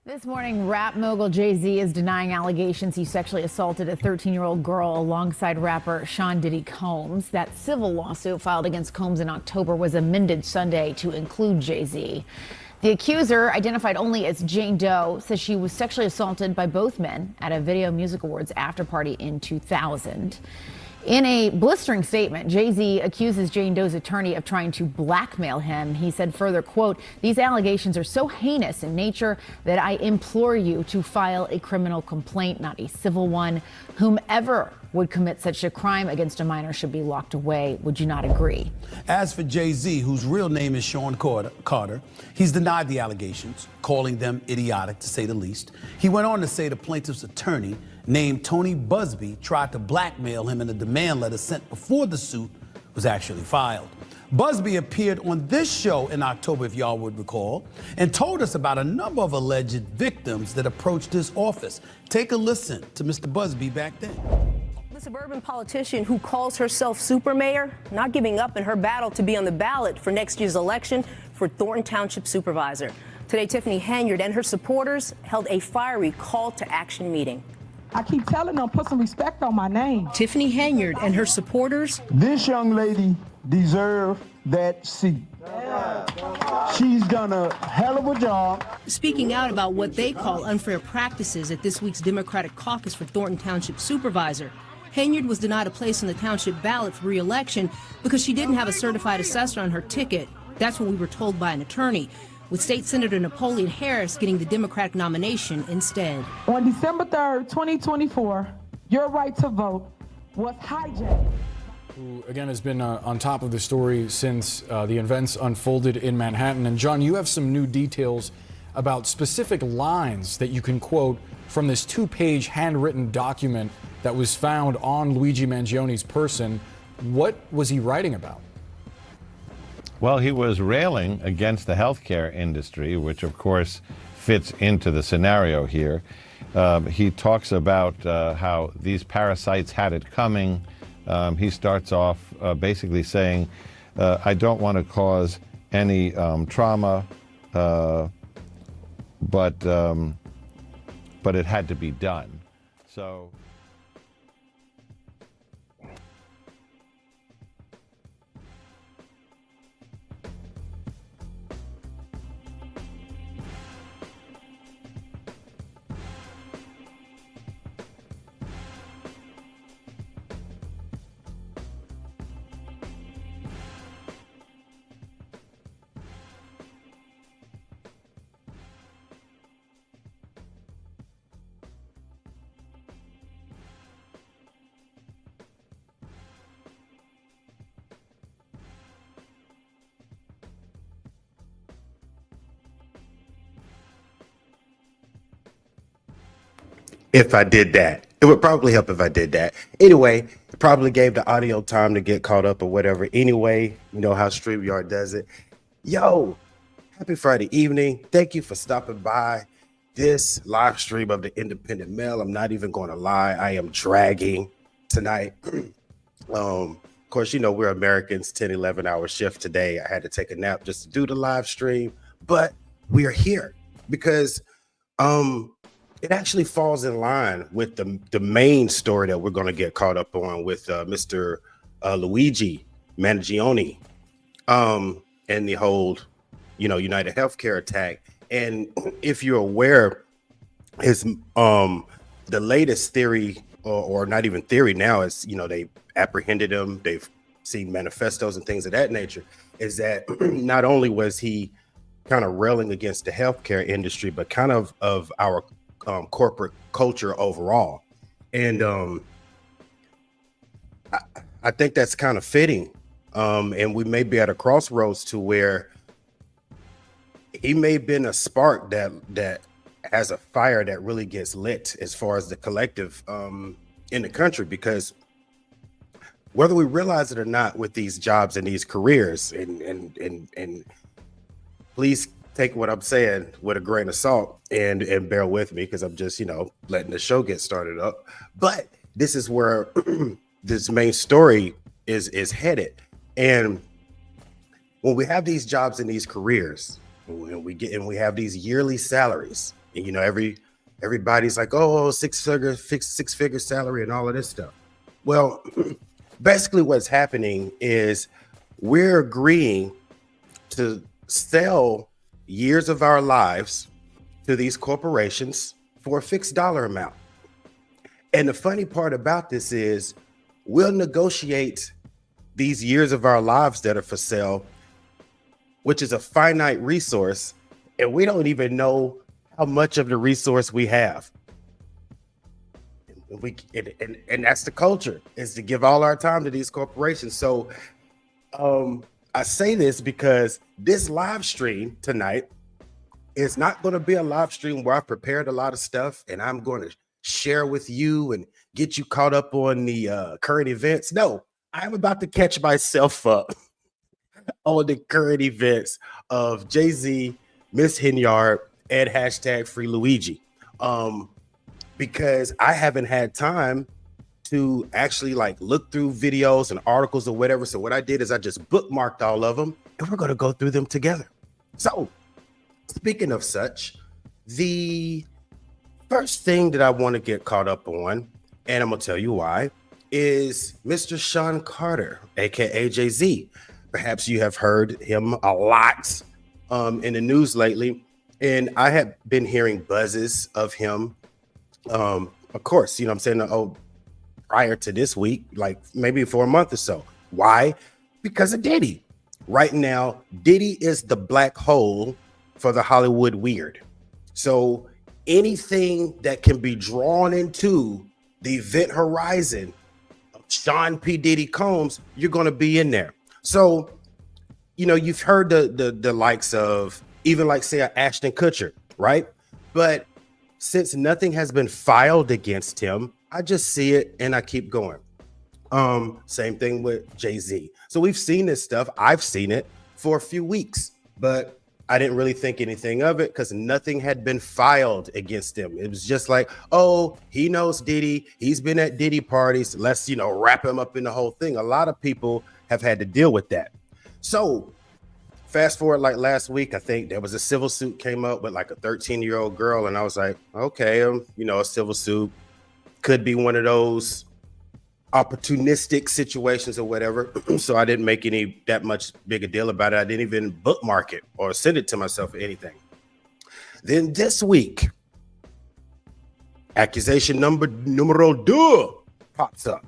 This morning, rap mogul Jay-Z is denying allegations he sexually assaulted a 13-year-old girl alongside rapper Sean Diddy Combs. That civil lawsuit filed against Combs in October was amended Sunday to include Jay-Z. The accuser, identified only as Jane Doe, says she was sexually assaulted by both men at a Video Music Awards after party in 2000. In a blistering statement, Jay-Z accuses Jane Doe's attorney of trying to blackmail him. He said further, quote, "These allegations are so heinous in nature that I implore you to file a criminal complaint, not a civil one. Whomever would commit such a crime against a minor should be locked away. Would you not agree?" As for Jay-Z, whose real name is Sean Carter, he's denied the allegations, calling them idiotic to say the least. He went on to say the plaintiff's attorney, named Tony Busby, tried to blackmail him in a demand letter sent before the suit was actually filed. Busby appeared on this show in October, if y'all would recall, and told us about a number of alleged victims that approached his office. Take a listen to Mr. Busby back then. The suburban politician who calls herself super mayor, not giving up in her battle to be on the ballot for next year's election for Thornton Township Supervisor. Today, Tiffany Henyard and her supporters held a fiery call to action meeting. I keep telling them, put some respect on my name. Tiffany Henyard and her supporters. This young lady deserves that seat. She's done a hell of a job. Speaking out about what they call unfair practices at this week's Democratic caucus for Thornton Township Supervisor. Henyard was denied a place on the township ballot for re-election because she didn't have a certified assessor on her ticket. That's what we were told by an attorney, with State Senator Napoleon Harris getting the Democratic nomination instead. On December 3rd, 2024, your right to vote was hijacked. Who, again, has been on top of the story since the events unfolded in Manhattan. And John, you have some new details about specific lines that you can quote from this two-page handwritten document that was found on Luigi Mangione's person. What was he writing about? Well, he was railing against the healthcare industry, which of course fits into the scenario here. He talks about how these parasites had it coming. He starts off basically saying, I don't want to cause any trauma, but it had to be done. So. If I did that, it would probably help if I did that. Anyway, it probably gave the audio time to get caught up or whatever. Anyway, you know how StreamYard does it. Yo, happy Friday evening. Thank you for stopping by this live stream of the Independent Mail. I'm not even going to lie. I am dragging tonight. Of course, you know, we're Americans, 10, 11 hour shift today. I had to take a nap just to do the live stream, but we are here because, it actually falls in line with the main story that we're going to get caught up on with Mr. Luigi Mangione and the whole, you know, United Healthcare attack. And if you're aware, his the latest theory, or not even theory now, is, you know, they apprehended him. They've seen manifestos and things of that nature. Is that not only was he kind of railing against the healthcare industry, but kind of our corporate culture overall. And I think that's kind of fitting. And we may be at a crossroads to where he may have been a spark that has a fire that really gets lit as far as the collective in the country, because whether we realize it or not, with these jobs and these careers, and please take what I'm saying with a grain of salt and bear with me, because I'm just, you know, letting the show get started up. But this is where this main story is headed. And when we have these jobs and these careers, when we have these yearly salaries, And, you know, everybody's like, oh, six-figure salary and all of this stuff. Well, basically what's happening is we're agreeing to sell years of our lives to these corporations for a fixed dollar amount. And the funny part about this is we'll negotiate these years of our lives that are for sale, which is a finite resource, and we don't even know how much of the resource we have. And that's the culture, is to give all our time to these corporations. So I say this because this live stream tonight is not going to be a live stream where I've prepared a lot of stuff and I'm going to share with you and get you caught up on the current events. No, I'm about to catch myself up on the current events of Jay-Z, Miss Henyard, and hashtag Free Luigi. Because I haven't had time to actually like look through videos and articles or whatever. So what I did is I just bookmarked all of them and we're going to go through them together. So speaking of such, the first thing that I want to get caught up on, and I'm going to tell you why, is Mr. Sean Carter, aka Jay-Z. Perhaps you have heard him a lot in the news lately. And I have been hearing buzzes of him. Of course, you know what I'm saying? Prior to this week, like maybe for a month or so. Why? Because of Diddy. Right now, Diddy is the black hole for the Hollywood weird. So anything that can be drawn into the event horizon of Sean P. Diddy Combs, you're going to be in there. So, you know, you've heard the likes of even like say Ashton Kutcher, right? But since nothing has been filed against him, I just see it and I keep going. Same thing with Jay-Z. So we've seen this stuff. I've seen it for a few weeks, but I didn't really think anything of it because nothing had been filed against him. It was just like, oh, he knows Diddy. He's been at Diddy parties. Let's, you know, wrap him up in the whole thing. A lot of people have had to deal with that. So fast forward, like last week, I think there was a civil suit came up with like a 13-year-old girl. And I was like, okay, you know, a civil suit could be one of those opportunistic situations or whatever. So I didn't make that much big a deal about it. I didn't even bookmark it or send it to myself or anything. Then this week, accusation numero deux pops up.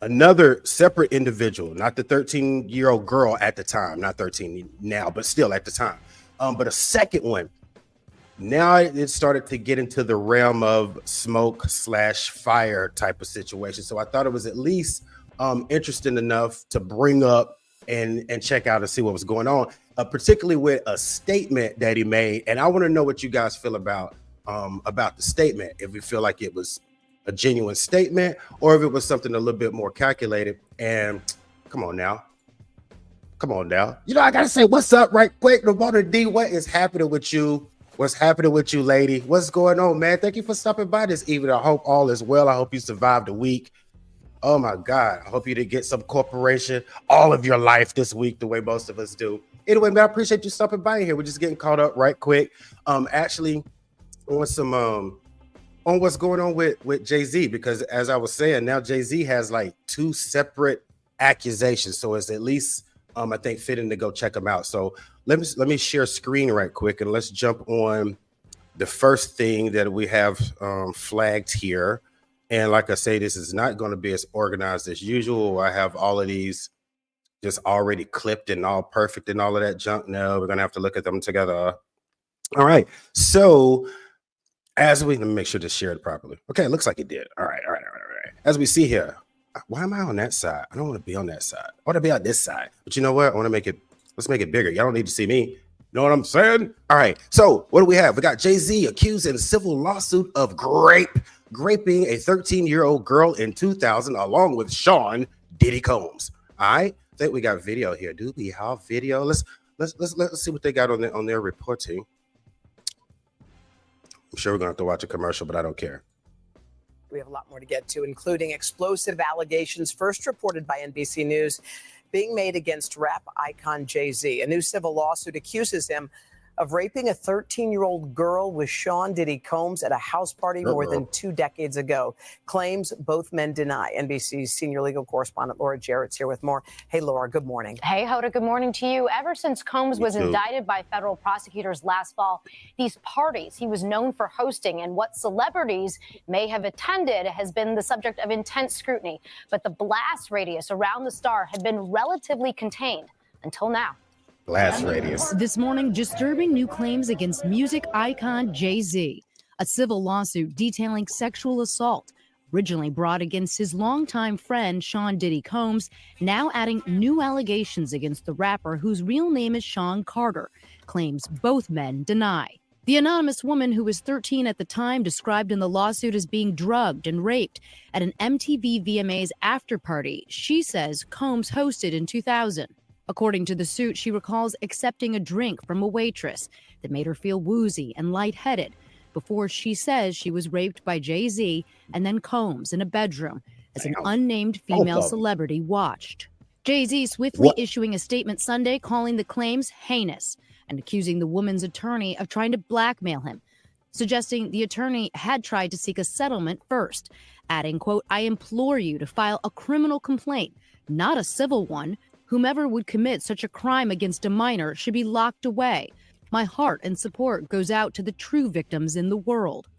Another separate individual, not the 13-year-old girl at the time, not 13 now, but still at the time. But a second one. Now it started to get into the realm of smoke/fire type of situation. So I thought it was at least interesting enough to bring up and check out and see what was going on, particularly with a statement that he made. And I want to know what you guys feel about the statement. If you feel like it was a genuine statement or if it was something a little bit more calculated. And come on now. You know, I got to say, what's up right quick. Ramona D, what is happening with you? What's happening with you, lady? What's going on, man? Thank you for stopping by this evening. I hope all is well. I hope you survived the week. Oh my God. I hope you did get some corporation all of your life this week, the way most of us do. Anyway, man, I appreciate you stopping by here. We're just getting caught up right quick. Actually, on some on what's going on with Jay-Z, because as I was saying, now Jay-Z has like 2 separate accusations. So it's at least I think fitting to go check them out. So let me share screen right quick and let's jump on the first thing that we have flagged here. And like I say, this is not going to be as organized as usual. I have all of these just already clipped and all perfect and all of that junk. No, we're going to have to look at them together. All right. So let me make sure to share it properly. Okay, it looks like it did. All right. As we see here, why am I on that side? I don't want to be on that side. I want to be on this side. But you know what? Let's make it bigger. Y'all don't need to see me. You know what I'm saying? All right. So what do we have? We got Jay-Z accused in a civil lawsuit of raping a 13-year-old girl in 2000, along with Sean Diddy Combs. All right. I think we got video here. Do we have video? Let's see what they got on their reporting. I'm sure we're gonna have to watch a commercial, but I don't care. We have a lot more to get to, including explosive allegations first reported by NBC News being made against rap icon Jay-Z. A new civil lawsuit accuses him of raping a 13-year-old girl with Sean Diddy Combs at a house party more than 2 decades ago. Claims both men deny. NBC's senior legal correspondent Laura Jarrett's here with more. Hey, Laura, good morning. Hey, Hoda, good morning to you. Ever since Combs was indicted by federal prosecutors last fall, these parties he was known for hosting and what celebrities may have attended has been the subject of intense scrutiny. But the blast radius around the star had been relatively contained until now. Blast radius. This morning, disturbing new claims against music icon Jay-Z. A civil lawsuit detailing sexual assault, originally brought against his longtime friend Sean Diddy Combs, now adding new allegations against the rapper whose real name is Sean Carter. Claims both men deny. The anonymous woman, who was 13 at the time, described in the lawsuit as being drugged and raped at an MTV VMAs after party she says Combs hosted in 2000. According to the suit, she recalls accepting a drink from a waitress that made her feel woozy and lightheaded before she says she was raped by Jay-Z and then Combs in a bedroom as an unnamed female celebrity watched. Jay-Z swiftly issuing a statement Sunday calling the claims heinous and accusing the woman's attorney of trying to blackmail him, suggesting the attorney had tried to seek a settlement first, adding, quote, "I implore you to file a criminal complaint, not a civil one. Whomever would commit such a crime against a minor should be locked away. My heart and support goes out to the true victims in the world."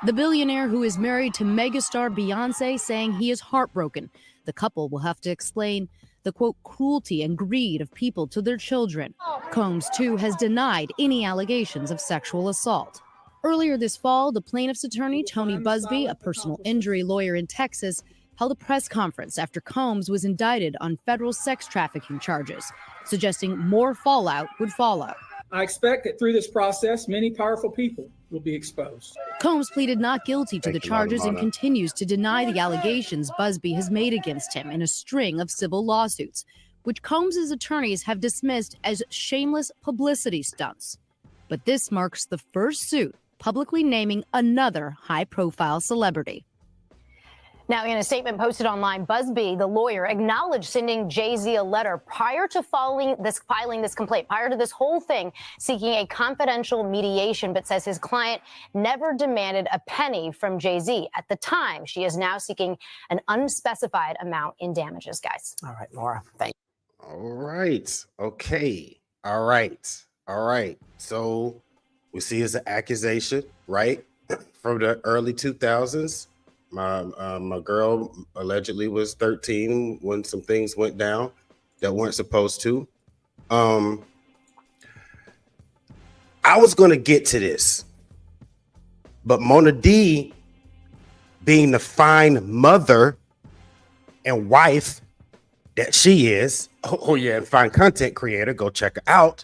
The billionaire, who is married to megastar Beyonce, saying he is heartbroken. The couple will have to explain the, quote, cruelty and greed of people to their children. Combs, too, has denied any allegations of sexual assault. Earlier this fall, the plaintiff's attorney, Tony Busby, a personal injury lawyer in Texas, held a press conference after Combs was indicted on federal sex trafficking charges, suggesting more fallout would follow. I expect that through this process, many powerful people will be exposed. Combs pleaded not guilty to the charges and continues to deny the allegations Busby has made against him in a string of civil lawsuits, which Combs' attorneys have dismissed as shameless publicity stunts. But this marks the first suit publicly naming another high-profile celebrity. Now, in a statement posted online, Busby, the lawyer, acknowledged sending Jay-Z a letter prior to filing this complaint, prior to this whole thing, seeking a confidential mediation, but says his client never demanded a penny from Jay-Z. At the time, she is now seeking an unspecified amount in damages, guys. All right, Laura, thank you. All right. Okay. All right. So we see it's an accusation, right? From the early 2000s. My girl allegedly was 13 when some things went down that weren't supposed to. I was going to get to this, but Mona D, being the fine mother and wife that she is, and fine content creator, go check her out.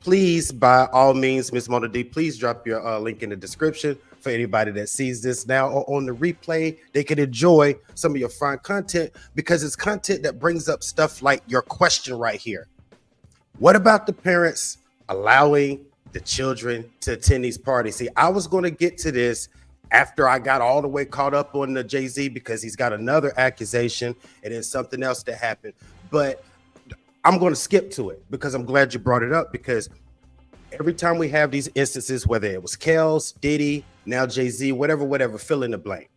Please, by all means, Miss Mona D, please drop your link in the description for anybody that sees this now or on the replay. They can enjoy some of your fine content because it's content that brings up stuff like your question right here. What about the parents allowing the children to attend these parties? See, I was going to get to this after I got all the way caught up on the Jay-Z because he's got another accusation and then something else that happened. But I'm going to skip to it because I'm glad you brought it up, because every time we have these instances, whether it was Kels, Diddy, now Jay-Z, whatever, fill in the blank.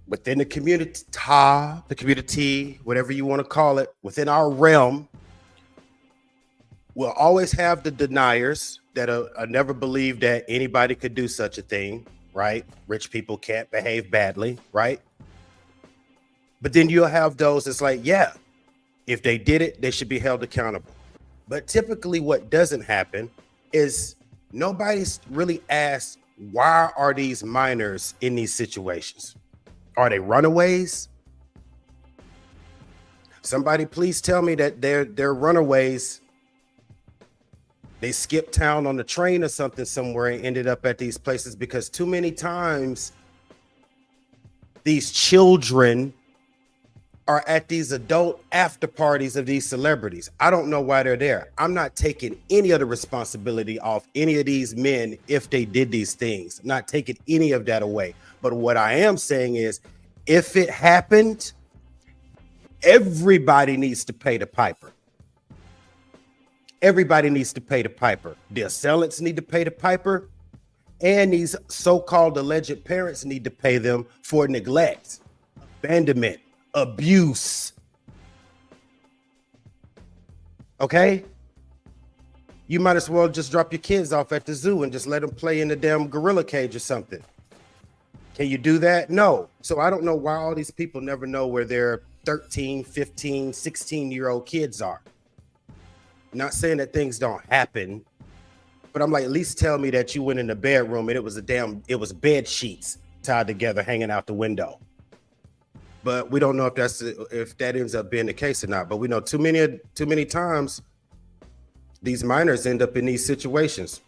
Within the community, whatever you want to call it, within our realm, we'll always have the deniers that never believe that anybody could do such a thing, right? Rich people can't behave badly, right? But then you'll have those that's like, yeah, if they did it, they should be held accountable. But typically what doesn't happen is nobody's really asked, why are these minors in these situations? Are they runaways? Somebody please tell me that they're runaways. They skipped town on the train or something somewhere and ended up at these places, because too many times these children are at these adult after parties of these celebrities. I don't know why they're there. I'm not taking any of the responsibility off any of these men if they did these things. I'm not taking any of that away. But what I am saying is, if it happened, everybody needs to pay the piper. Everybody needs to pay the piper. The assailants need to pay the piper, and these so-called alleged parents need to pay them for neglect, abandonment, abuse. Okay? You might as well just drop your kids off at the zoo and just let them play in the damn gorilla cage or something. Can you do that? No. So I don't know why all these people never know where their 13, 15, 16-year-old kids are. Not saying that things don't happen, but I'm like, at least tell me that you went in the bedroom and it was bed sheets tied together hanging out the window. But we don't know if that ends up being the case or not. But we know too many times these minors end up in these situations.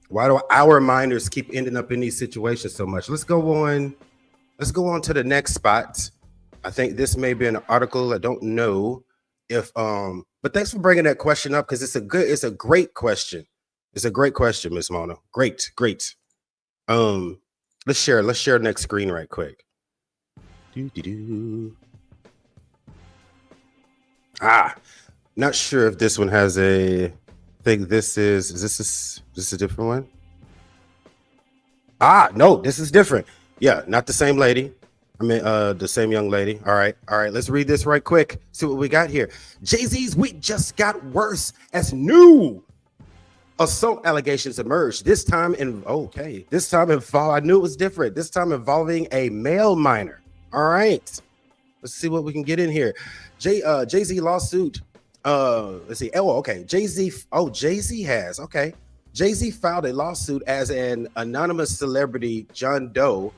Why do our minors keep ending up in these situations so much? Let's go on to the next spot. I think this may be an article. I don't know if but thanks for bringing that question up, because it's a great question. It's a great question, Miss Mona. Great. Let's share next screen right quick. Not sure if this one has a thing. Is this a different one? No, this is different. Yeah, not the same lady. I mean, the same young lady. All right. Let's read this right quick. See what we got here. Jay-Z's week just got worse as new assault allegations emerged. This time I knew it was different. This time involving a male minor. All right. Let's see what we can get in here. Jay-Z lawsuit. Let's see. Oh, okay. Jay-Z filed a lawsuit as an anonymous celebrity, John Doe,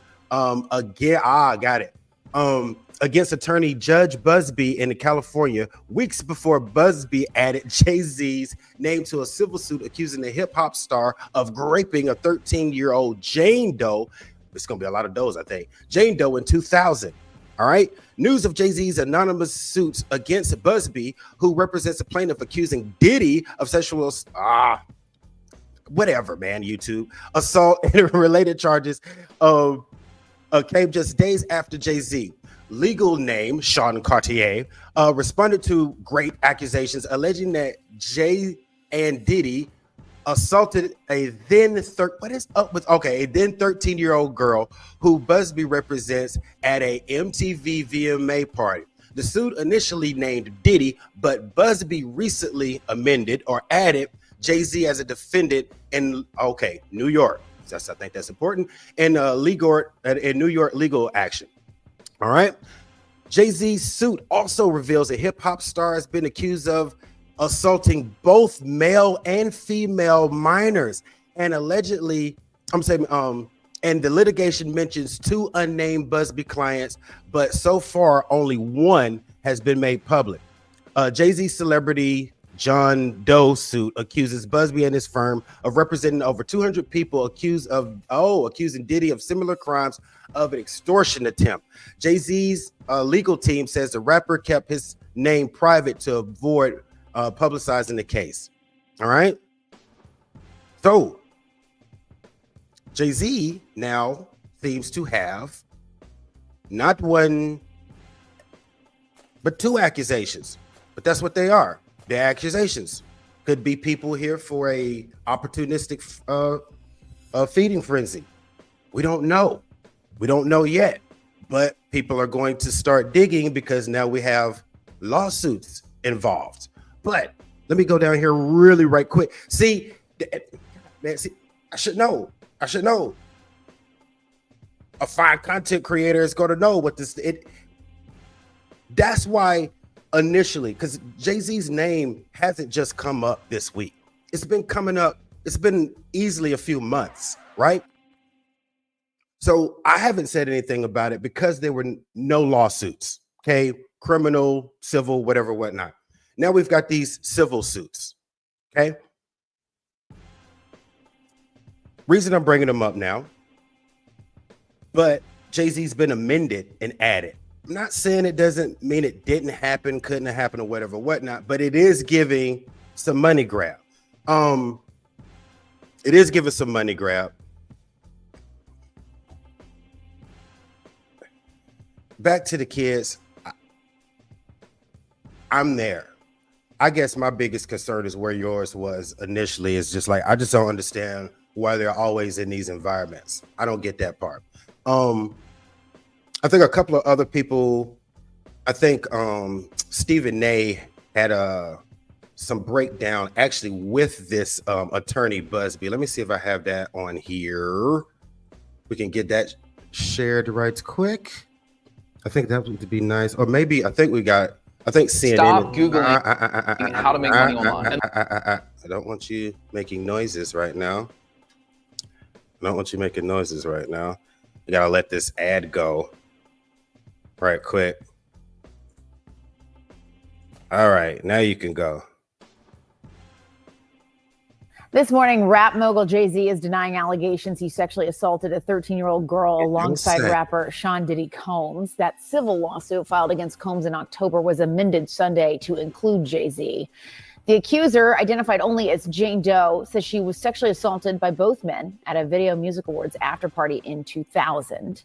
against attorney Judge Busby in California, weeks before Busby added Jay-Z's name to a civil suit accusing the hip-hop star of raping a 13-year-old Jane Doe. It's going to be a lot of Does, I think. Jane Doe in 2000. All right. News of Jay-Z's anonymous suits against Busby, who represents a plaintiff accusing Diddy of sexual whatever, man, YouTube assault and related charges came just days after Jay-Z, legal name Sean Cartier, responded to great accusations alleging that Jay and Diddy assaulted a then 13-year-old girl who Busby represents at a MTV VMA party. The suit initially named Diddy, but Busby recently amended or added Jay-Z as a defendant in New York. I think that's important. In New York legal action. All right. Jay-Z's suit also reveals a hip-hop star has been accused of assaulting both male and female minors, and allegedly, and the litigation mentions two unnamed Busby clients, but so far only one has been made public. Jay-Z celebrity John Doe suit accuses Busby and his firm of representing over 200 people, accusing Diddy of similar crimes of an extortion attempt. Jay-Z's legal team says the rapper kept his name private to avoid publicizing the case. All right. So Jay-Z now seems to have not one, but two accusations. But that's what they are. They're accusations. Could be people here for a opportunistic feeding frenzy. We don't know. We don't know yet. But people are going to start digging because now we have lawsuits involved. But let me go down here really right quick. See, I should know. A fine content creator is going to know what this. That's why initially, because Jay-Z's name hasn't just come up this week. It's been coming up. It's been easily a few months, right? So I haven't said anything about it because there were no lawsuits. Okay, criminal, civil, whatever, whatnot. Now we've got these civil suits. Okay. Reason I'm bringing them up now, but Jay-Z's been amended and added. I'm not saying it doesn't mean it didn't happen, couldn't have happened, or whatever, whatnot, but it is giving some money grab. It is giving some money grab. Back to the kids. I'm there. I guess my biggest concern is where yours was initially. Is just like, I just don't understand why they're always in these environments. I don't get that part. I think a couple of other people, I think Stephen Nay had some breakdown actually with this attorney Busby. Let me see if I have that on here. We can get that shared right quick. I think that would be nice. Or maybe I think CNN. Stop Googling how to make money online. I don't want you making noises right now. I don't want you making noises right now. You gotta let this ad go right quick. All right, now you can go. This morning, rap mogul Jay-Z is denying allegations he sexually assaulted a 13-year-old girl alongside rapper Sean Diddy Combs. That civil lawsuit filed against Combs in October was amended Sunday to include Jay-Z. The accuser, identified only as Jane Doe, says she was sexually assaulted by both men at a Video Music Awards after party in 2000.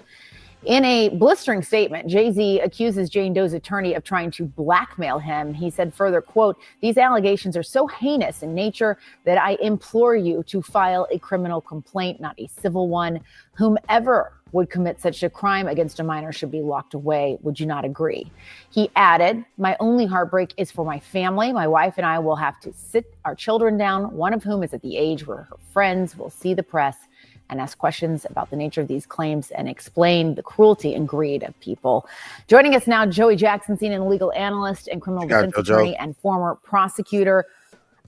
In a blistering statement, Jay-Z accuses Jane Doe's attorney of trying to blackmail him. He said further, quote, "These allegations are so heinous in nature that I implore you to file a criminal complaint, not a civil one. Whomever would commit such a crime against a minor should be locked away. Would you not agree?" He added, "My only heartbreak is for my family. My wife and I will have to sit our children down, one of whom is at the age where her friends will see the press and ask questions about the nature of these claims and explain the cruelty and greed of people." Joining us now, Joey Jackson, CNN legal analyst and criminal defense attorney and former prosecutor.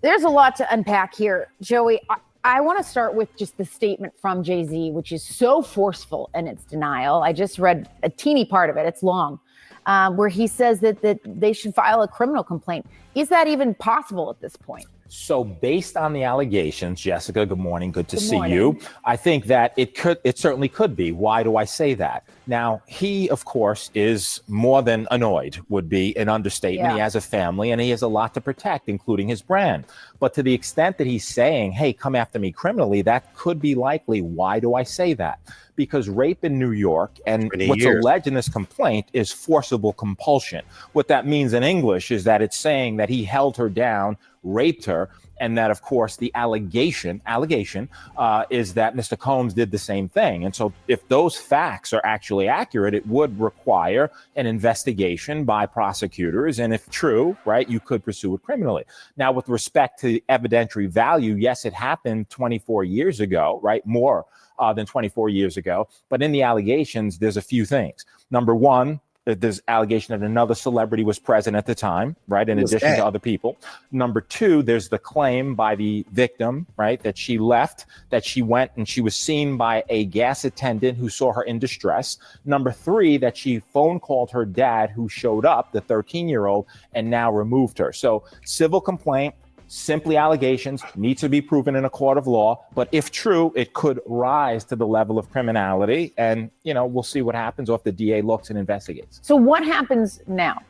There's a lot to unpack here. Joey, I want to start with just the statement from Jay-Z, which is so forceful in its denial. I just read a teeny part of it. It's long, where he says that they should file a criminal complaint. Is that even possible at this point? So based on the allegations, Jessica, good morning. Good to see you. I think that it certainly could be. Why do I say that? Now, he, of course, is more than annoyed, would be an understatement. Yeah. He has a family and he has a lot to protect, including his brand. But to the extent that he's saying, hey, come after me criminally, that could be likely. Why do I say that? Because rape in New York and what's alleged in this complaint is forcible compulsion. What that means in English is that it's saying that he held her down, raped her, and that, of course, the allegation is that Mr. Combs did the same thing. And so if those facts are actually accurate, it would require an investigation by prosecutors. And if true, right, you could pursue it criminally. Now, with respect to evidentiary value, yes, it happened 24 years ago, right? More than 24 years ago. But in the allegations, there's a few things. Number one, there's allegation that another celebrity was present at the time, right, in addition to other people. Number two, there's the claim by the victim, right, that she left, that she went and she was seen by a gas attendant who saw her in distress. Number three, that she phone called her dad, who showed up, the 13-year-old, and now removed her. So civil complaint, simply allegations, need to be proven in a court of law. But if true, it could rise to the level of criminality. And, we'll see what happens or if the DA looks and investigates. So what happens now?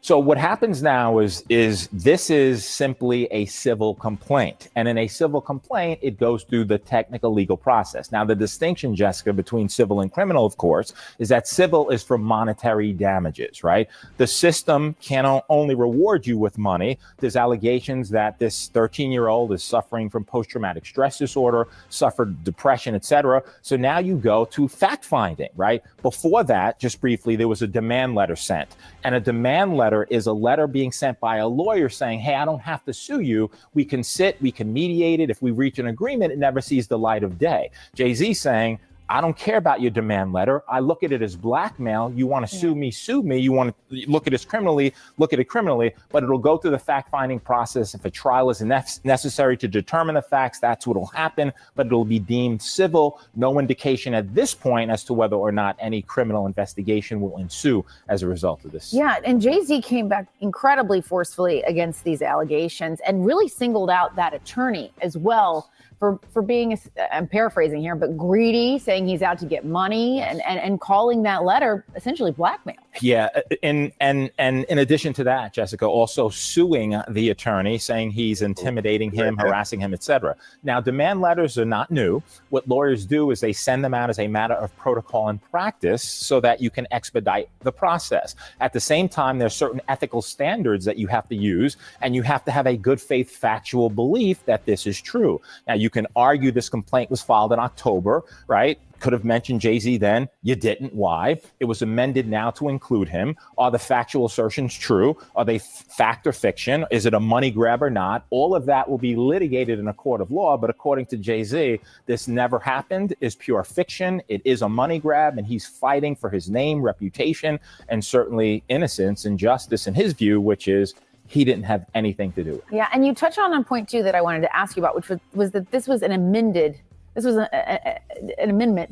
So what happens now is this is simply a civil complaint. And in a civil complaint, it goes through the technical legal process. Now, the distinction, Jessica, between civil and criminal, of course, is that civil is for monetary damages, right? The system can only reward you with money. There's allegations that this 13-year-old is suffering from post-traumatic stress disorder, suffered depression, etc. So now you go to fact-finding, right? Before that, just briefly, there was a demand letter sent. And a demand letter is a letter being sent by a lawyer saying, hey, I don't have to sue you. We can sit, we can mediate it. If we reach an agreement, it never sees the light of day. Jay-Z saying, I don't care about your demand letter. I look at it as blackmail. You want to sue me, sue me. You want to look at it criminally, look at it criminally, but it'll go through the fact-finding process. If a trial is necessary to determine the facts, that's what will happen, but it'll be deemed civil. No indication at this point as to whether or not any criminal investigation will ensue as a result of this. Yeah, and Jay-Z came back incredibly forcefully against these allegations and really singled out that attorney as well. for being, I'm paraphrasing here, but greedy, saying he's out to get money, and calling that letter essentially blackmail. Yeah, and in addition to that, Jessica, also suing the attorney, saying he's intimidating him, harassing him, etc. Now, demand letters are not new. What lawyers do is they send them out as a matter of protocol and practice so that you can expedite the process. At the same time, there's certain ethical standards that you have to use, and you have to have a good faith factual belief that this is true. Now, you can argue this complaint was filed in October, right? Could have mentioned Jay-Z then. You didn't. Why? It was amended now to include him. Are the factual assertions true? Are they fact or fiction? Is it a money grab or not? All of that will be litigated in a court of law. But according to Jay-Z, this never happened, is pure fiction. It is a money grab, and he's fighting for his name, reputation, and certainly innocence and justice in his view, which is he didn't have anything to do with it. Yeah, and you touch on point two that I wanted to ask you about, which was that this was an amendment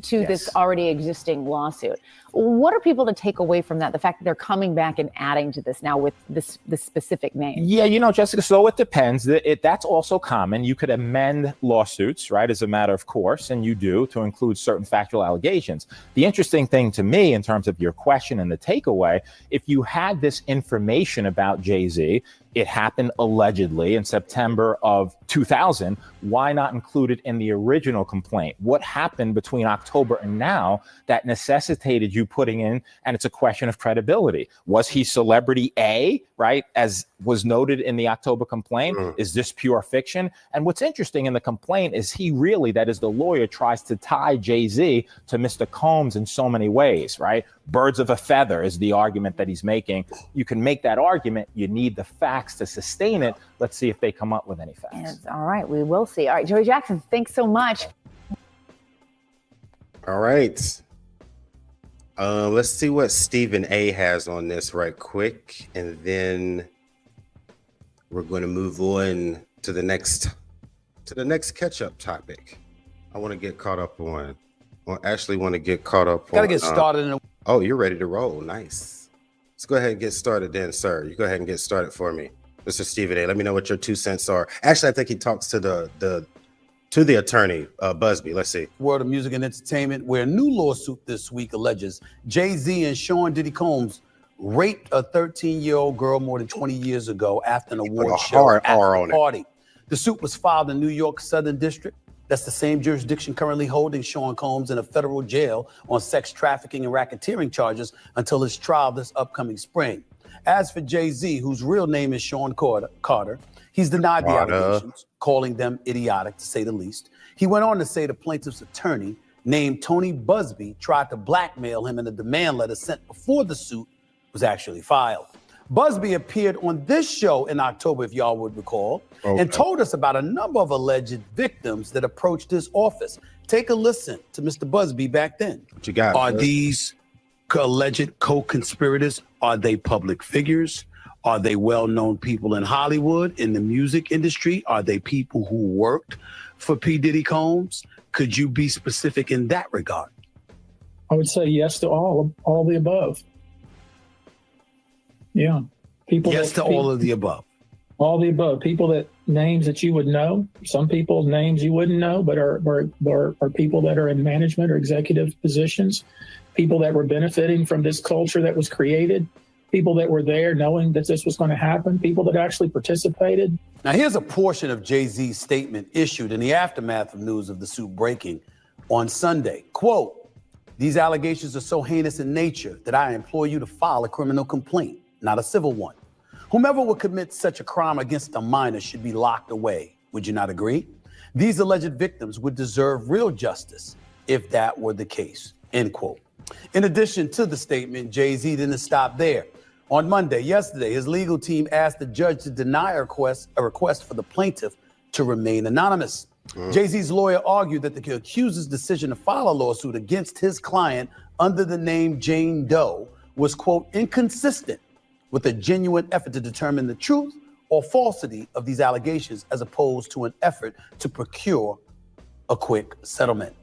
to this already existing lawsuit. What are people to take away from that? The fact that they're coming back and adding to this now with this specific name. Yeah, Jessica, so it depends. That's also common. You could amend lawsuits, right, as a matter of course, and you do, to include certain factual allegations. The interesting thing to me in terms of your question and the takeaway, if you had this information about Jay-Z, it happened allegedly in September of 2000. Why not include it in the original complaint? What happened between October and now that necessitated you putting in, and it's a question of credibility. Was he celebrity A, right, as was noted in the October complaint? Is this pure fiction? And what's interesting in the complaint is he really, that is the lawyer, tries to tie Jay-Z to Mr. Combs in so many ways, right? Birds of a feather is the argument that he's making. You can make that argument. You need the facts to sustain it. Let's see if they come up with any facts. Yes, all right, we will see. All right, Joey Jackson, thanks so much. All right. Let's see what Stephen A has on this right quick, and then we're going to move on to the next catch-up topic. I want to get caught up on, or actually want to get caught up on. Gotta get started. Oh, you're ready to roll. Nice. Let's go ahead and get started then, sir. You go ahead and get started for me, Mr. Stephen A. Let me know what your 2 cents are. Actually, I think he talks to the attorney, Busby. Let's see. World of music and entertainment, where a new lawsuit this week alleges Jay-Z and Sean Diddy Combs raped a 13-year-old girl more than 20 years ago after an award show at a party. The suit was filed in New York's Southern District. That's the same jurisdiction currently holding Sean Combs in a federal jail on sex trafficking and racketeering charges until his trial this upcoming spring. As for Jay-Z, whose real name is Sean Carter, he's denied the allegations, calling them idiotic, to say the least. He went on to say the plaintiff's attorney, named Tony Busby, tried to blackmail him in a demand letter sent before the suit was actually filed. Busby appeared on this show in October, if y'all would recall, and told us about a number of alleged victims that approached his office. Take a listen to Mr. Busby back then. What you got? Are these alleged co-conspirators? Are they public figures? Are they well-known people in Hollywood, in the music industry? Are they people who worked for P. Diddy Combs? Could you be specific in that regard? I would say yes to all the above. Yeah. Yes to all of the above. All the above. People that names that you would know. Some people's names you wouldn't know, but are people that are in management or executive positions. People that were benefiting from this culture that was created. People that were there knowing that this was going to happen. People that actually participated. Now, here's a portion of Jay-Z's statement issued in the aftermath of news of the suit breaking on Sunday. Quote, "These allegations are so heinous in nature that I implore you to file a criminal complaint, not a civil one. Whomever would commit such a crime against a minor should be locked away. Would you not agree? These alleged victims would deserve real justice if that were the case." End quote. In addition to the statement, Jay-Z didn't stop there. On Monday, yesterday, his legal team asked the judge to deny a request for the plaintiff to remain anonymous. Jay-Z's lawyer argued that the accuser's decision to file a lawsuit against his client under the name Jane Doe was, quote, inconsistent with a genuine effort to determine the truth or falsity of these allegations, as opposed to an effort to procure a quick settlement.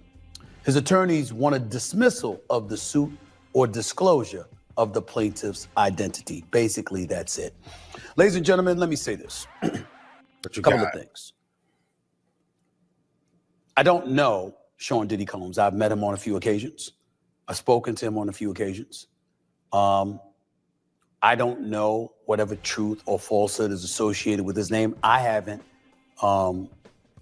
His attorneys wanted dismissal of the suit or disclosure of the plaintiff's identity. Basically, that's it. Ladies and gentlemen, let me say this. A couple of things. I don't know Sean Diddy Combs. I've met him on a few occasions. I've spoken to him on a few occasions. I don't know whatever truth or falsehood is associated with his name. I haven't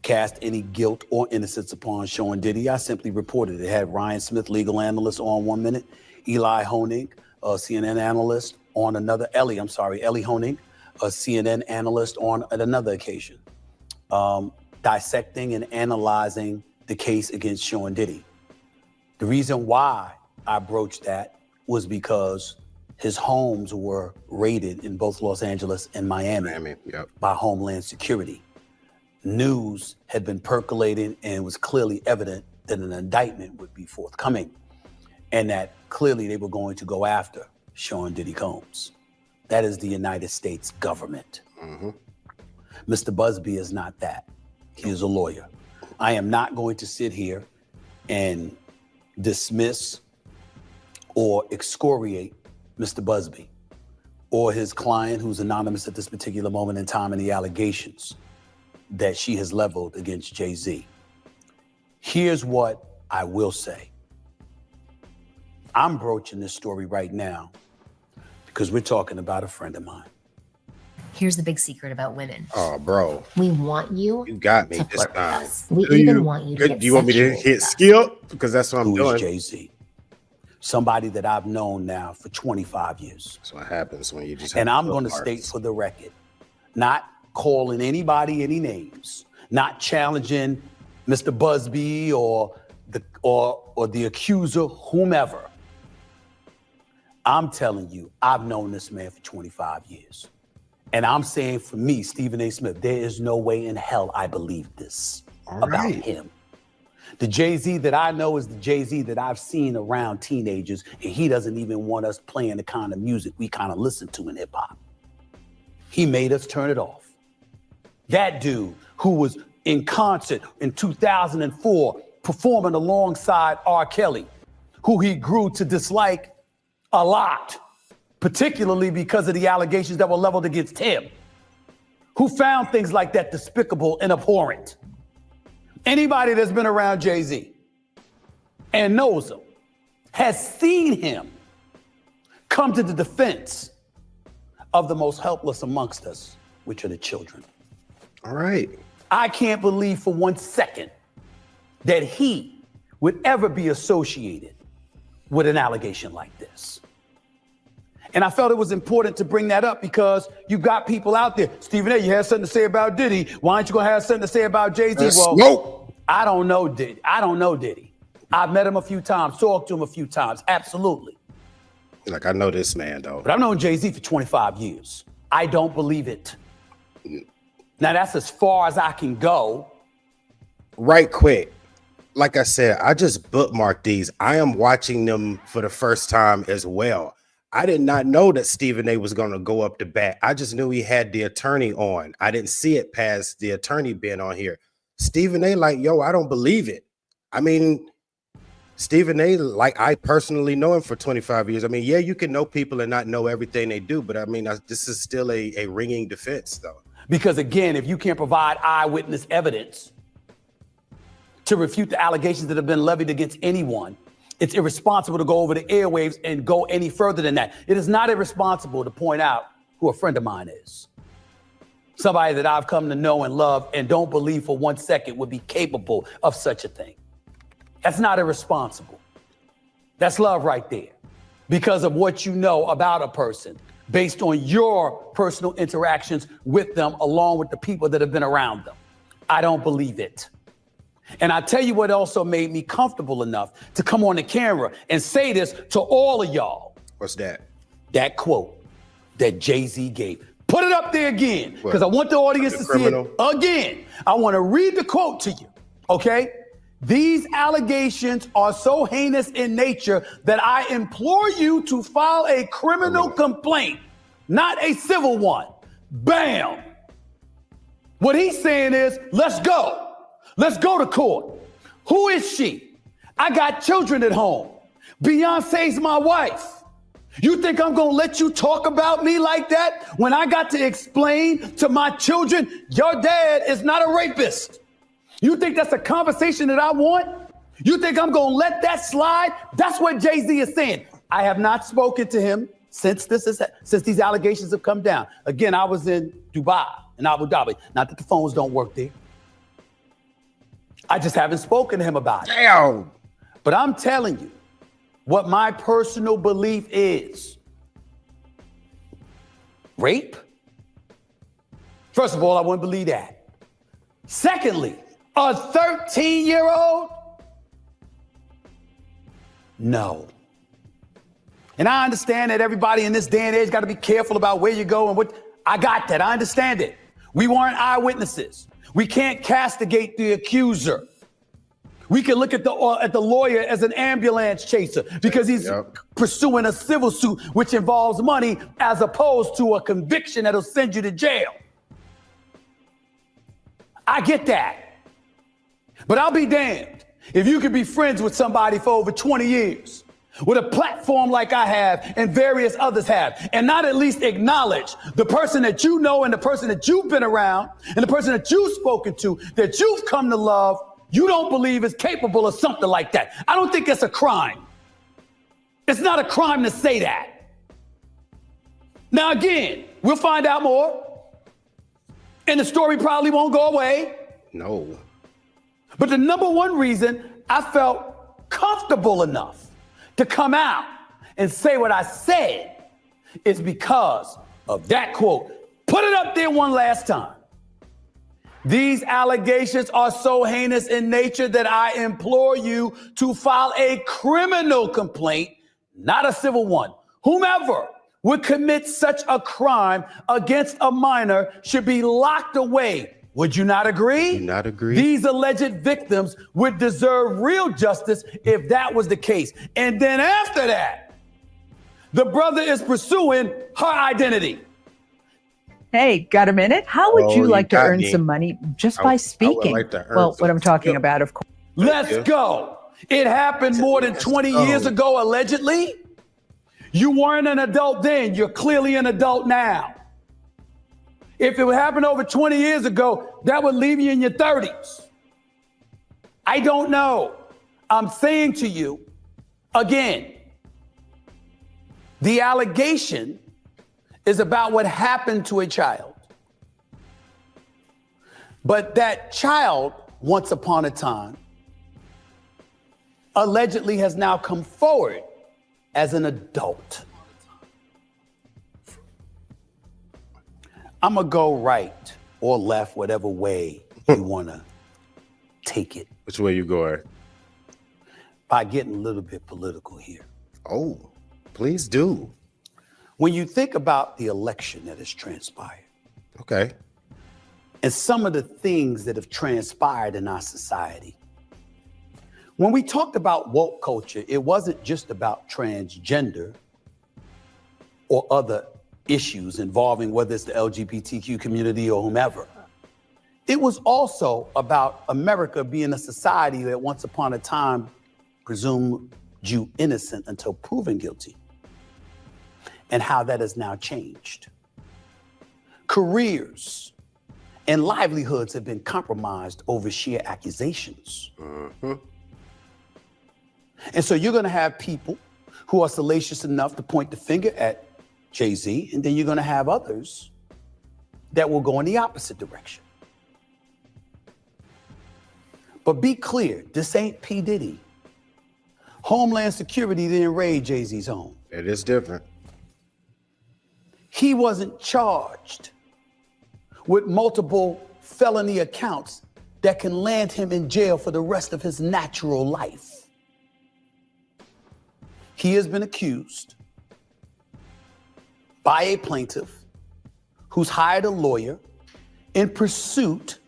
cast any guilt or innocence upon Sean Diddy. I simply reported it. Had Ryan Smith, legal analyst, on 1 minute, Eli Honig, a CNN analyst, on another, Ellie Honig, a CNN analyst, on another occasion, dissecting and analyzing the case against Sean Diddy. The reason why I broached that was because his homes were raided in both Los Angeles and Miami by Homeland Security. News had been percolating, and it was clearly evident that an indictment would be forthcoming, and that clearly they were going to go after Sean Diddy Combs. That is the United States government. Mr. Busby is not that. He is a lawyer. I am not going to sit here and dismiss or excoriate Mr. Busby or his client, who's anonymous at this particular moment in time, and the allegations that she has leveled against Jay-Z. Here's what I will say. I'm broaching this story right now because we're talking about a friend of mine. Here's the big secret about women. Oh, bro. We want you. You got me to this flirt with time. us. We even want you to get Do you want me to sexual hit with us. skip? Because that's what I'm Who doing. is Jay-Z? Somebody that I've known now for 25 years. That's what happens when you just And have I'm going to state for the record, not calling anybody any names, not challenging Mr. Busby or the accuser, whomever. I'm telling you, I've known this man for 25 years. And I'm saying, for me, Stephen A. Smith, there is no way in hell I believe this about him. The Jay-Z that I know is the Jay-Z that I've seen around teenagers, and he doesn't even want us playing the kind of music we kind of listen to in hip hop. He made us turn it off. That dude who was in concert in 2004 performing alongside R. Kelly, who he grew to dislike a lot, particularly because of the allegations that were leveled against him, who found things like that despicable and abhorrent. Anybody that's been around Jay-Z and knows him has seen him come to the defense of the most helpless amongst us, which are the children. All right. I can't believe for 1 second that he would ever be associated with an allegation like this. And I felt it was important to bring that up because you got people out there. Stephen A., you had something to say about Diddy. Why aren't you going to have something to say about Jay-Z? Well, I don't know Diddy. I've met him a few times, talked to him a few times. Absolutely. Like, I know this man, though. But I've known Jay-Z for 25 years. I don't believe it. Now, that's as far as I can go. Right quick. Like I said, I just bookmarked these. I am watching them for the first time as well. I did not know that Stephen A. was going to go up to bat. I just knew he had the attorney on. I didn't see it past the attorney being on here. Stephen A. like, yo, I don't believe it. I mean, Stephen A., like, I personally know him for 25 years. I mean, yeah, you can know people and not know everything they do, but I mean, this is still a ringing defense, though. Because again, if you can't provide eyewitness evidence to refute the allegations that have been levied against anyone, it's irresponsible to go over the airwaves and go any further than that. It is not irresponsible to point out who a friend of mine is. Somebody that I've come to know and love and don't believe for 1 second would be capable of such a thing. That's not irresponsible. That's love right there. Because of what you know about a person, based on your personal interactions with them, along with the people that have been around them. I don't believe it. And I tell you what also made me comfortable enough to come on the camera and say this to all of y'all. What's that? That quote that Jay-Z gave. Put it up there again, because I want the audience to see it again. I want to read the quote to you, okay? These allegations are so heinous in nature that I implore you to file a criminal complaint, not a civil one. Bam! What he's saying is, let's go. Let's go to court. Who is she? I got children at home. Beyonce's my wife. You think I'm gonna let you talk about me like that when I got to explain to my children, your dad is not a rapist. You think that's a conversation that I want? You think I'm going to let that slide? That's what Jay-Z is saying. I have not spoken to him since these allegations have come down. Again, I was in Dubai, in Abu Dhabi. Not that the phones don't work there. I just haven't spoken to him about it. Damn. But I'm telling you what my personal belief is. Rape? First of all, I wouldn't believe that. Secondly, a 13-year-old? No. And I understand that everybody in this day and age got to be careful about where you go and what. I got that. I understand it. We weren't eyewitnesses. We can't castigate the accuser. We can look at the lawyer as an ambulance chaser because he's pursuing a civil suit which involves money as opposed to a conviction that'll send you to jail. I get that. But I'll be damned if you could be friends with somebody for over 20 years with a platform like I have and various others have, and not at least acknowledge the person that you know and the person that you've been around and the person that you've spoken to, that you've come to love, you don't believe is capable of something like that. I don't think it's a crime. It's not a crime to say that. Now, again, we'll find out more, and the story probably won't go away. No. But the number one reason I felt comfortable enough to come out and say what I said is because of that quote. Put it up there one last time. These allegations are so heinous in nature that I implore you to file a criminal complaint, not a civil one. Whomever would commit such a crime against a minor should be locked away. Would you not agree? Do not agree. These alleged victims would deserve real justice if that was the case. And then after that, the brother is pursuing her identity. Hey, got a minute? How would you like to earn some money just by speaking? Well, what I'm talking about, of course. Let's go. It happened more than 20 years ago, allegedly. You weren't an adult then. You're clearly an adult now. If it would happen over 20 years ago, that would leave you in your 30s. I don't know. I'm saying to you, again, the allegation is about what happened to a child. But that child, once upon a time, allegedly has now come forward as an adult. I'm going to go right or left, whatever way you want to take it. Which way you going? By getting a little bit political here. Oh, please do. When you think about the election that has transpired. Okay. And some of the things that have transpired in our society. When we talked about woke culture, it wasn't just about transgender or other issues involving whether it's the LGBTQ community or whomever. It was also about America being a society that once upon a time presumed you innocent until proven guilty, and how that has now changed. Careers and livelihoods have been compromised over sheer accusations. And so you're going to have people who are salacious enough to point the finger at Jay-Z, and then you're going to have others that will go in the opposite direction. But be clear, this ain't P. Diddy. Homeland Security didn't raid Jay-Z's home. It is different. He wasn't charged with multiple felony accounts that can land him in jail for the rest of his natural life. He has been accused by a plaintiff who's hired a lawyer in pursuit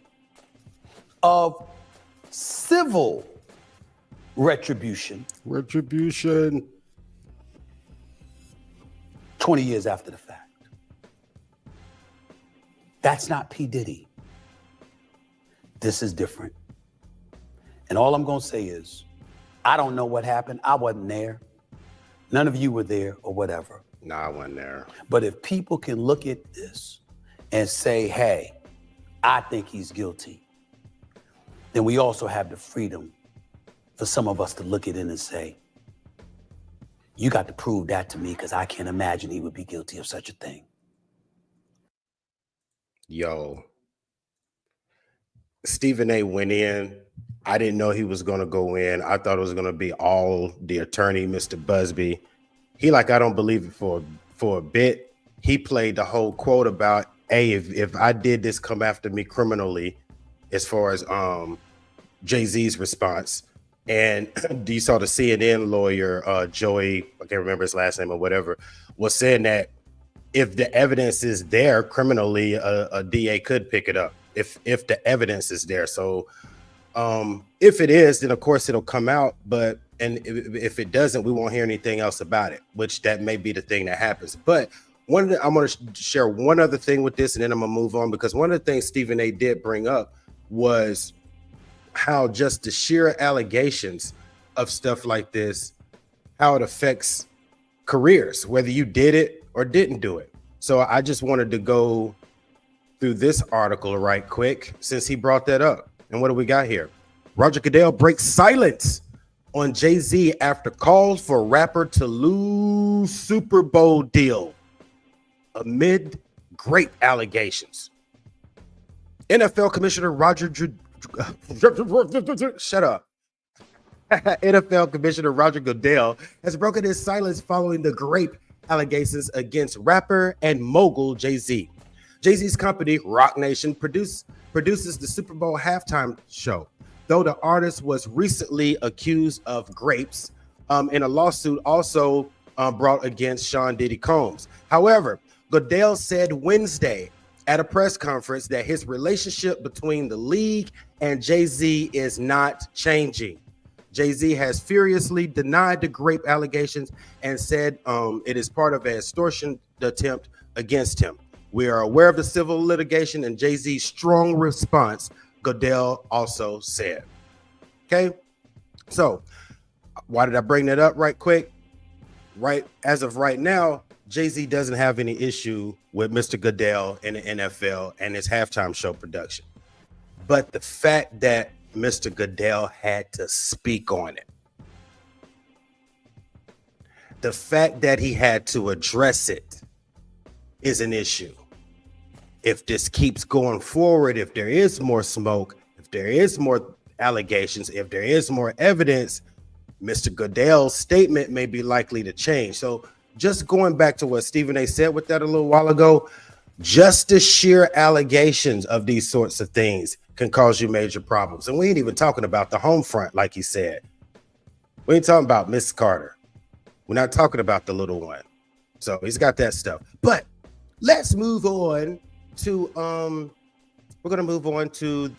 of civil retribution. 20 years after the fact. That's not P. Diddy. This is different. And all I'm going to say is, I don't know what happened. I wasn't there. None of you were there or whatever. No, I wasn't there. But if people can look at this and say, hey, I think he's guilty, then we also have the freedom for some of us to look at it and say, you got to prove that to me because I can't imagine he would be guilty of such a thing. Yo, Stephen A. went in. I didn't know he was going to go in. I thought it was going to be all the attorney, Mr. Busby. He like, I don't believe it for a bit. He played the whole quote about, hey, if I did this, come after me criminally, as far as Jay-Z's response. And you saw the CNN lawyer, Joey, I can't remember his last name or whatever, was saying that if the evidence is there criminally, a DA could pick it up if the evidence is there. So if it is, then of course it'll come out. But if it doesn't, we won't hear anything else about it, which that may be the thing that happens. But I'm going to share one other thing with this, and then I'm going to move on, because one of the things Stephen A. did bring up was how just the sheer allegations of stuff like this, how it affects careers, whether you did it or didn't do it. So I just wanted to go through this article right quick since he brought that up. And what do we got here? Roger Goodell breaks silence on Jay-Z after calls for rapper to lose Super Bowl deal amid great allegations. NFL Commissioner shut up. NFL Commissioner Roger Goodell has broken his silence following the grape allegations against rapper and mogul Jay-Z. Jay-Z's company, Roc Nation, produces the Super Bowl halftime show, though the artist was recently accused of grapes in a lawsuit also brought against Sean Diddy Combs. However, Goodell said Wednesday at a press conference that his relationship between the league and Jay-Z is not changing. Jay-Z has furiously denied the grape allegations and said it is part of an extortion attempt against him. We are aware of the civil litigation and Jay-Z's strong response, Goodell also said. Okay, so why did I bring that up right quick? Right, as of right now, Jay-Z doesn't have any issue with Mr. Goodell in the NFL and his halftime show production. But the fact that Mr. Goodell had to speak on it, the fact that he had to address it is an issue. If this keeps going forward, if there is more smoke, if there is more allegations, if there is more evidence, Mr. Goodell's statement may be likely to change. So just going back to what Stephen A. said with that a little while ago, just the sheer allegations of these sorts of things can cause you major problems. And we ain't even talking about the home front, like he said. We ain't talking about Miss Carter. We're not talking about the little one. So he's got that stuff. But let's move on to we're gonna move on to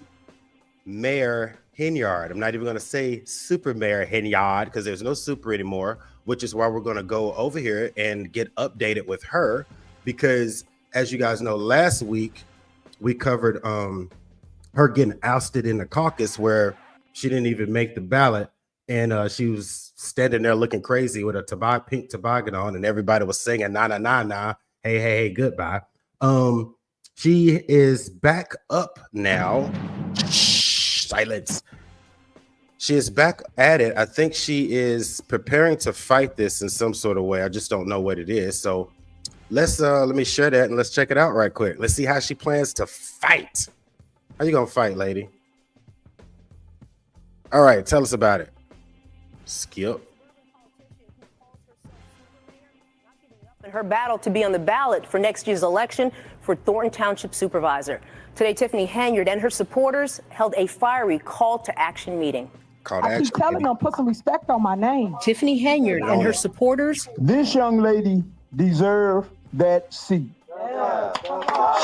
Mayor Henyard. I'm not even gonna say Super Mayor Henyard because there's no super anymore, which is why we're gonna go over here and get updated with her, because as you guys know, last week we covered her getting ousted in the caucus where she didn't even make the ballot, and she was standing there looking crazy with a pink toboggan on, and everybody was singing "na na na na, hey hey hey, goodbye." She is back up now. Shh, silence. She is back at it. I think she is preparing to fight this in some sort of way. I just don't know what it is. So let's let me share that and let's check it out right quick. Let's see how she plans to fight. How you gonna fight, lady? All right, tell us about it. Skip. In her battle to be on the ballot for next year's election for Thornton Township Supervisor. Today, Tiffany Henyard and her supporters held a fiery call to action meeting. I keep telling them, put some respect on my name. Tiffany Henyard and her supporters. This young lady deserves that seat.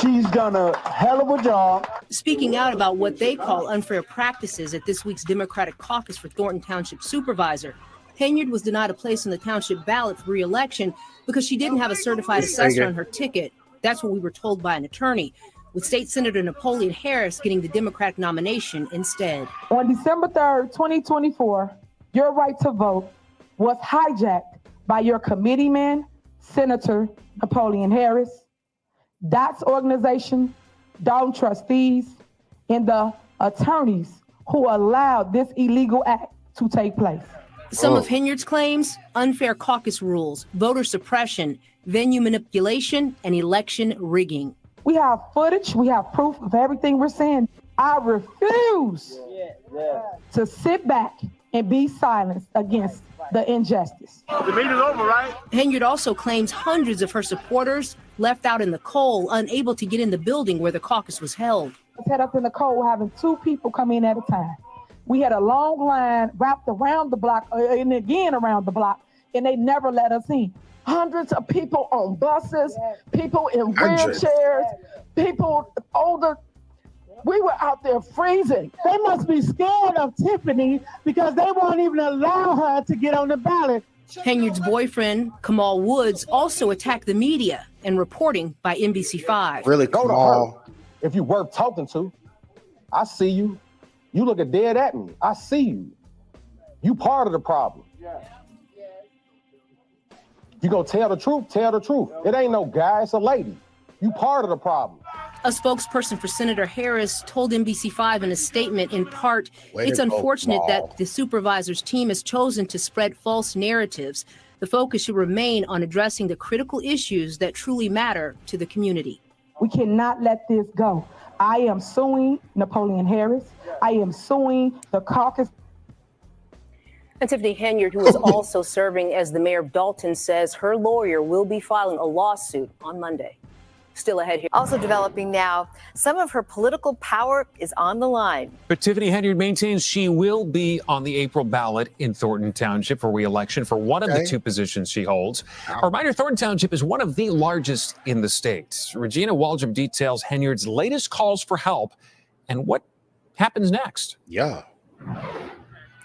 She's done a hell of a job. Speaking out about what they call unfair practices at this week's Democratic caucus for Thornton Township Supervisor. Henyard was denied a place on the township ballot for re-election because she didn't have a certified assessor on her ticket. That's what we were told by an attorney, with State Senator Napoleon Harris getting the Democratic nomination instead. On December 3rd, 2024, your right to vote was hijacked by your committeeman, Senator Napoleon Harris, DOT's organization, Dalton trustees, and the attorneys who allowed this illegal act to take place. Some of Henyard's claims: unfair caucus rules, voter suppression, venue manipulation, and election rigging. We have footage, we have proof of everything we're saying. I refuse to sit back and be silenced against the injustice. The meeting's over, right? Henyard also claims hundreds of her supporters left out in the cold, unable to get in the building where the caucus was held. Set up in the cold, having 2 people come in at a time. We had a long line wrapped around the block and again around the block, and they never let us in. Hundreds of people on buses, people in wheelchairs, people older. We were out there freezing. They must be scared of Tiffany because they won't even allow her to get on the ballot. Henyard's boyfriend, Kamal Woods, also attacked the media and reporting by NBC5. Really, go to her. If you're worth talking to, I see you. You looking dead at me. I see you. You part of the problem. You go tell the truth, tell the truth. It ain't no guy, it's a lady. You part of the problem. A spokesperson for Senator Harris told NBC5 in a statement, in part, it's unfortunate that the supervisor's team has chosen to spread false narratives. The focus should remain on addressing the critical issues that truly matter to the community. We cannot let this go. I am suing Napoleon Harris. I am suing the caucus. And Tiffany Henyard, who is also serving as the mayor of Dalton, says her lawyer will be filing a lawsuit on Monday. Still ahead here. Also developing now, some of her political power is on the line. But Tiffany Henyard maintains she will be on the April ballot in Thornton Township for re-election for one of the 2 positions she holds. A reminder, Thornton Township is one of the largest in the state. Regina Waldrop details Henyard's latest calls for help and what happens next. Yeah.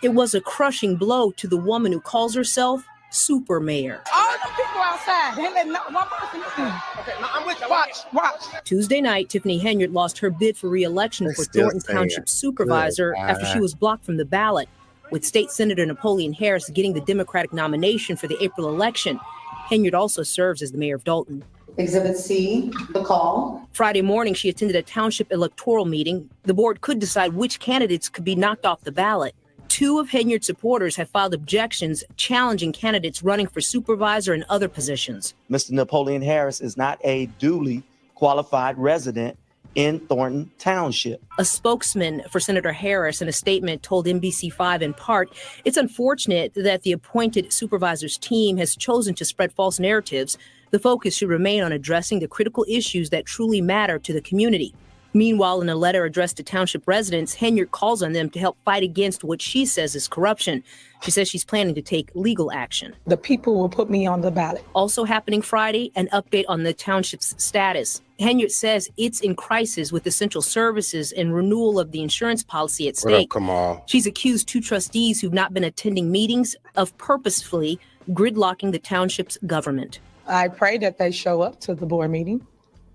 It was a crushing blow to the woman who calls herself Super Mayor. All the people outside, they let not one person in. Okay, now I'm with you. Watch. Tuesday night, Tiffany Henyard lost her bid for re-election for Thornton Township Supervisor after she was blocked from the ballot, with State Senator Napoleon Harris getting the Democratic nomination for the April election. Henyard also serves as the mayor of Dalton. Exhibit C, the call. Friday morning, she attended a township electoral meeting. The board could decide which candidates could be knocked off the ballot. 2 of Henyard's supporters have filed objections challenging candidates running for supervisor and other positions. Mr. Napoleon Harris is not a duly qualified resident in Thornton Township. A spokesman for Senator Harris in a statement told NBC5 in part, it's unfortunate that the appointed supervisor's team has chosen to spread false narratives. The focus should remain on addressing the critical issues that truly matter to the community. Meanwhile, in a letter addressed to township residents, Henyard calls on them to help fight against what she says is corruption. She says she's planning to take legal action. The people will put me on the ballot. Also happening Friday, an update on the township's status. Henyard says it's in crisis with essential services and renewal of the insurance policy at stake. What up, Kamal? She's accused 2 trustees who've not been attending meetings of purposefully gridlocking the township's government. I pray that they show up to the board meeting,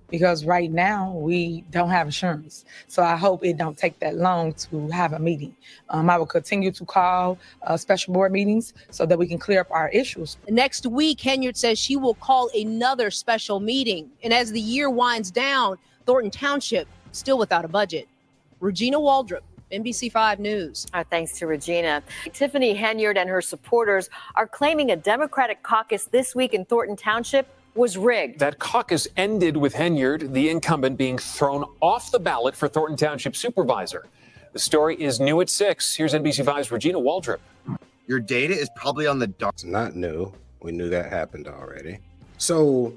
because right now we don't have insurance. So I hope it don't take that long to have a meeting. I will continue to call special board meetings so that we can clear up our issues. Next week, Henyard says she will call another special meeting. And as the year winds down, Thornton Township still without a budget. Regina Waldrop, NBC5 News. Our thanks to Regina. Tiffany Henyard and her supporters are claiming a Democratic caucus this week in Thornton Township was rigged. That caucus ended with Henyard, the incumbent, being thrown off the ballot for Thornton Township Supervisor. The story is new at 6. Here's NBC5's Regina Waldrop. Your data is probably on the dark. It's not new. We knew that happened already. So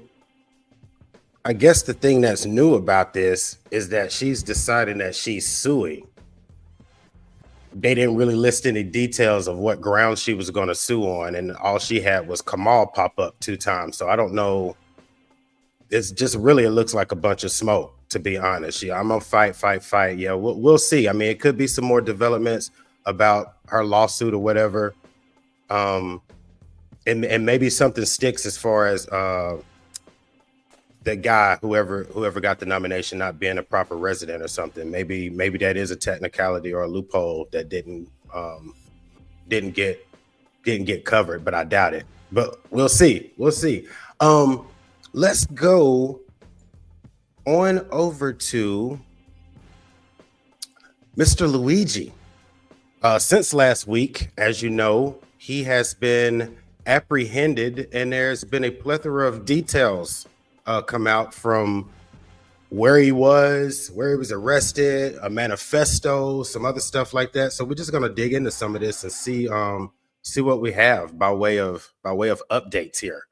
I guess the thing that's new about this is that she's deciding that she's suing. They didn't really list any details of what grounds she was going to sue on, and all she had was Kamal pop up 2 times. So I don't know. It's just really, it looks like a bunch of smoke, to be honest. I'm gonna fight. Yeah, we'll see. I mean, it could be some more developments about her lawsuit or whatever, and maybe something sticks as far as the guy, whoever got the nomination, not being a proper resident or something. Maybe that is a technicality or a loophole that didn't get covered, but I doubt it. But we'll see. Let's go on over to Mr. Luigi Since last week, as you know, he has been apprehended, and there's been a plethora of details come out from where he was arrested, a manifesto, some other stuff like that. So we're just gonna dig into some of this and see what we have by way of updates here.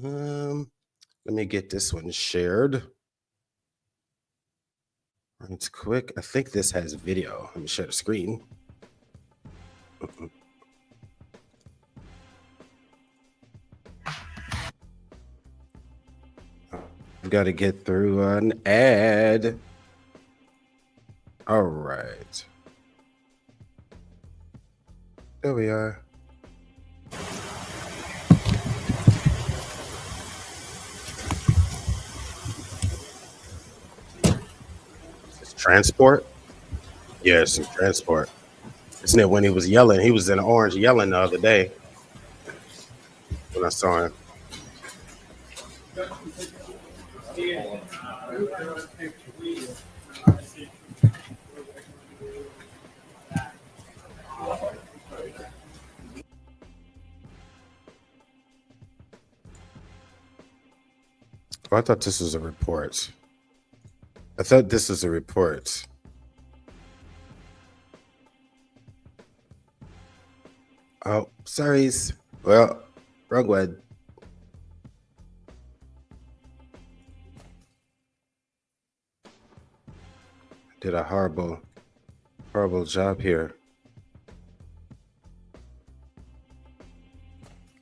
Let me get this one shared. It's quick. I think this has video. Let me share the screen. I've got to get through an ad. All right. There we are. Transport? Yeah, some transport. Isn't it when he was yelling? He was in orange yelling the other day when I saw him. Oh, I thought this was a report. Oh, sorry. Well, wrong one. Did a horrible job here.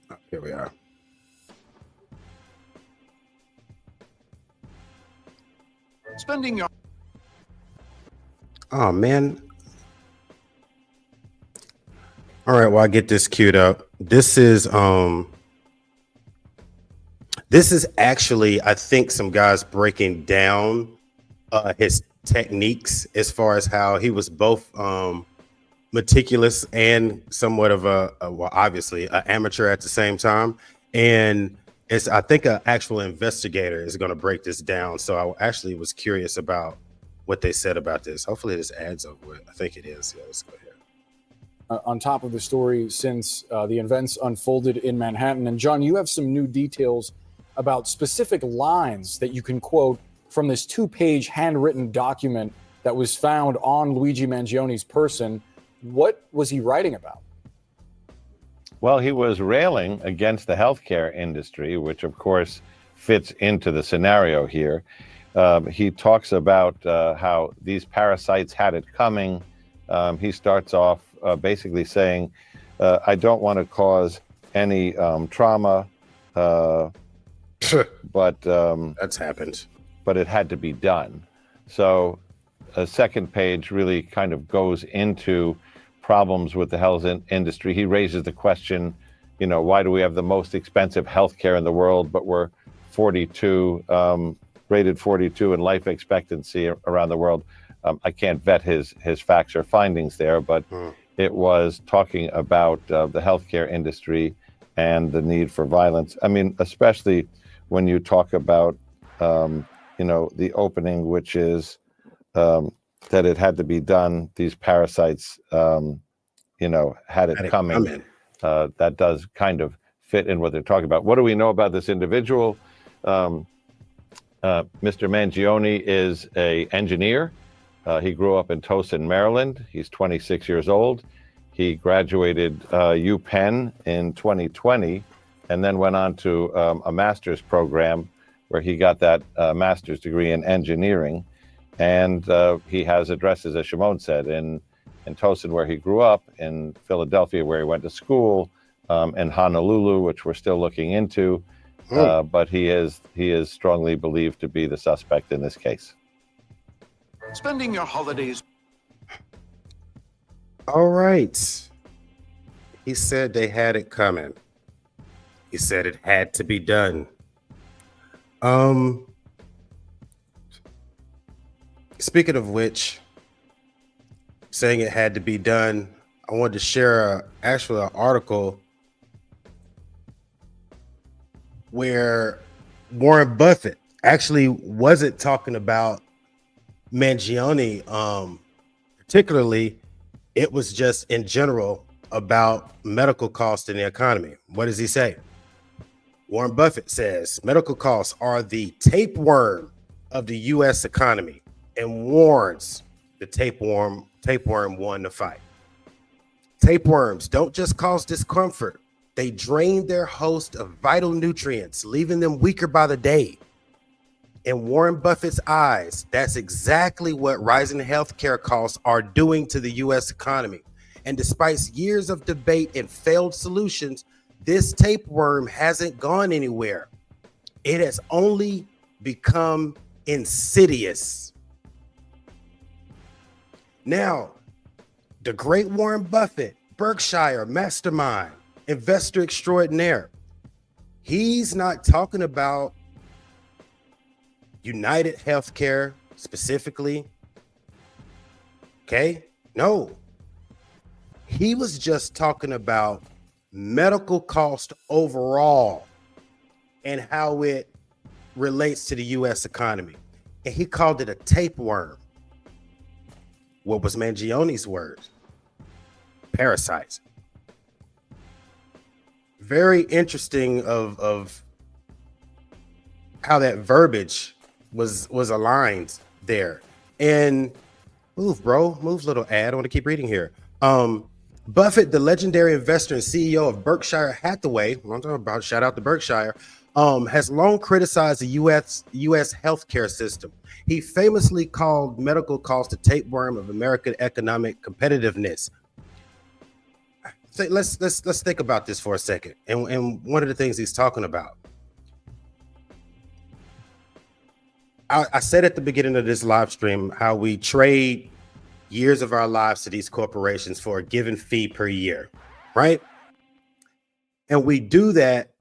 Oh, here we are. Spending your Oh man. All right, well, I get this queued up. This is actually, I think, some guys breaking down his techniques as far as how he was both meticulous and somewhat of obviously an amateur at the same time. And I think an actual investigator is going to break this down. So I actually was curious about what they said about this. Hopefully this ad's over with. I think it is. Yeah, let's go ahead. On top of the story since the events unfolded in Manhattan. And John, you have some new details about specific lines that you can quote from this 2-page handwritten document that was found on Luigi Mangione's person. What was he writing about? Well, he was railing against the healthcare industry, which of course fits into the scenario here. He talks about how these parasites had it coming. He starts off basically saying, I don't want to cause any trauma, but that's happened. But it had to be done. So a second page really kind of goes into problems with the health industry. He raises the question, why do we have the most expensive healthcare in the world, but we're 42, rated 42 in life expectancy around the world? I can't vet his facts or findings there, but it was talking about the healthcare industry and the need for violence. I mean, especially when you talk about, the opening, which is that it had to be done. These parasites, had it coming. That does kind of fit in what they're talking about. What do we know about this individual? Mr. Mangione is an engineer. He grew up in Towson, Maryland. He's 26 years old. He graduated UPenn in 2020 and then went on to a master's program where he got that master's degree in engineering. And he has addresses, as Shimon said, in Towson, where he grew up, in Philadelphia, where he went to school, in Honolulu, which we're still looking into. But he is strongly believed to be the suspect in this case. spending your holidays. All right. He said they had it coming. He said it had to be done. Speaking of which, saying it had to be done, I wanted to share an article where Warren Buffett actually wasn't talking about Mangione particularly. It was just in general about medical costs in the economy. What does he say? Warren Buffett says medical costs are the tapeworm of the U.S. economy and warns the tapeworm won the fight. Tapeworms don't just cause discomfort. They drain their host of vital nutrients, leaving them weaker by the day. In Warren Buffett's eyes, that's exactly what rising healthcare costs are doing to the U.S. economy. And despite years of debate and failed solutions, this tapeworm hasn't gone anywhere. It has only become insidious. Now, the great Warren Buffett, Berkshire mastermind, investor extraordinaire, he's not talking about United Healthcare specifically. Okay? No. He was just talking about medical cost overall and how it relates to the U.S. economy. And he called it a tapeworm. What was Mangione's word? Parasites. Very interesting of how that verbiage was aligned there. And move, bro. Move, little ad. I want to keep reading here. Buffett, the legendary investor and CEO of Berkshire Hathaway, I'm talking about, shout out to Berkshire, has long criticized the U.S. healthcare system. He famously called medical costs a tapeworm of American economic competitiveness. So let's think about this for a second. And one of the things he's talking about, I said at the beginning of this live stream how we trade years of our lives to these corporations for a given fee per year, right? And we do that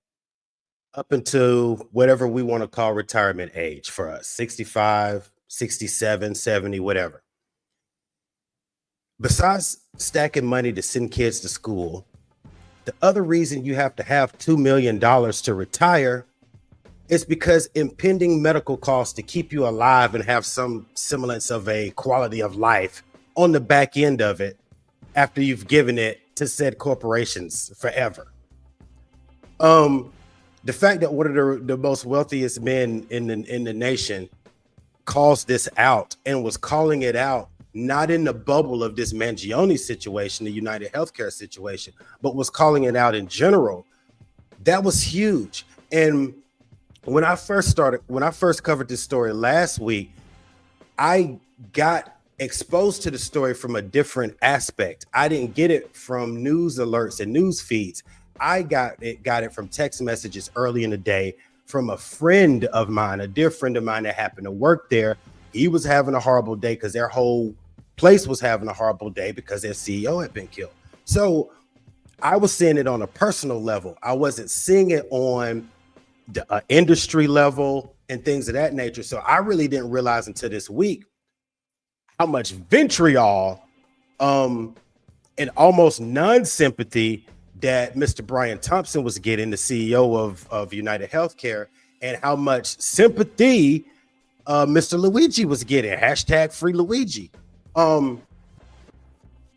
up until whatever we want to call retirement age for us, 65, 67, 70, whatever. Besides stacking money to send kids to school, the other reason you have to have $2 million to retire is because impending medical costs to keep you alive and have some semblance of a quality of life on the back end of it after you've given it to said corporations forever. The fact that one of the most wealthiest men in the nation calls this out and was calling it out, not in the bubble of this Mangione situation, the United Healthcare situation, but was calling it out in general, that was huge. And when I first covered this story last week, I got exposed to the story from a different aspect. I didn't get it from news alerts and news feeds. I got it from text messages early in the day from a friend of mine, a dear friend of mine that happened to work there. He was having a horrible day because their whole place was having a horrible day because their CEO had been killed. So I was seeing it on a personal level. I wasn't seeing it on the industry level and things of that nature. So I really didn't realize until this week how much vitriol and almost non-sympathy that Mr. Brian Thompson was getting, the CEO of United Healthcare, and how much sympathy Mr. Luigi was getting. Hashtag free Luigi. And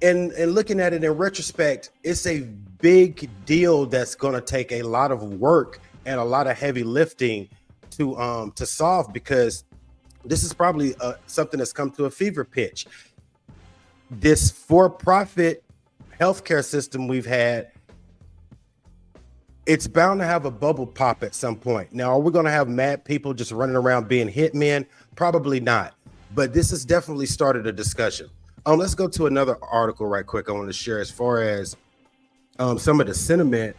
looking at it in retrospect, it's a big deal that's going to take a lot of work and a lot of heavy lifting to solve, because this is probably something that's come to a fever pitch. This for-profit healthcare system we've had, it's bound to have a bubble pop at some point. Now, are we going to have mad people just running around being hitmen? Probably not. But this has definitely started a discussion. Let's go to another article right quick I want to share as far as some of the sentiment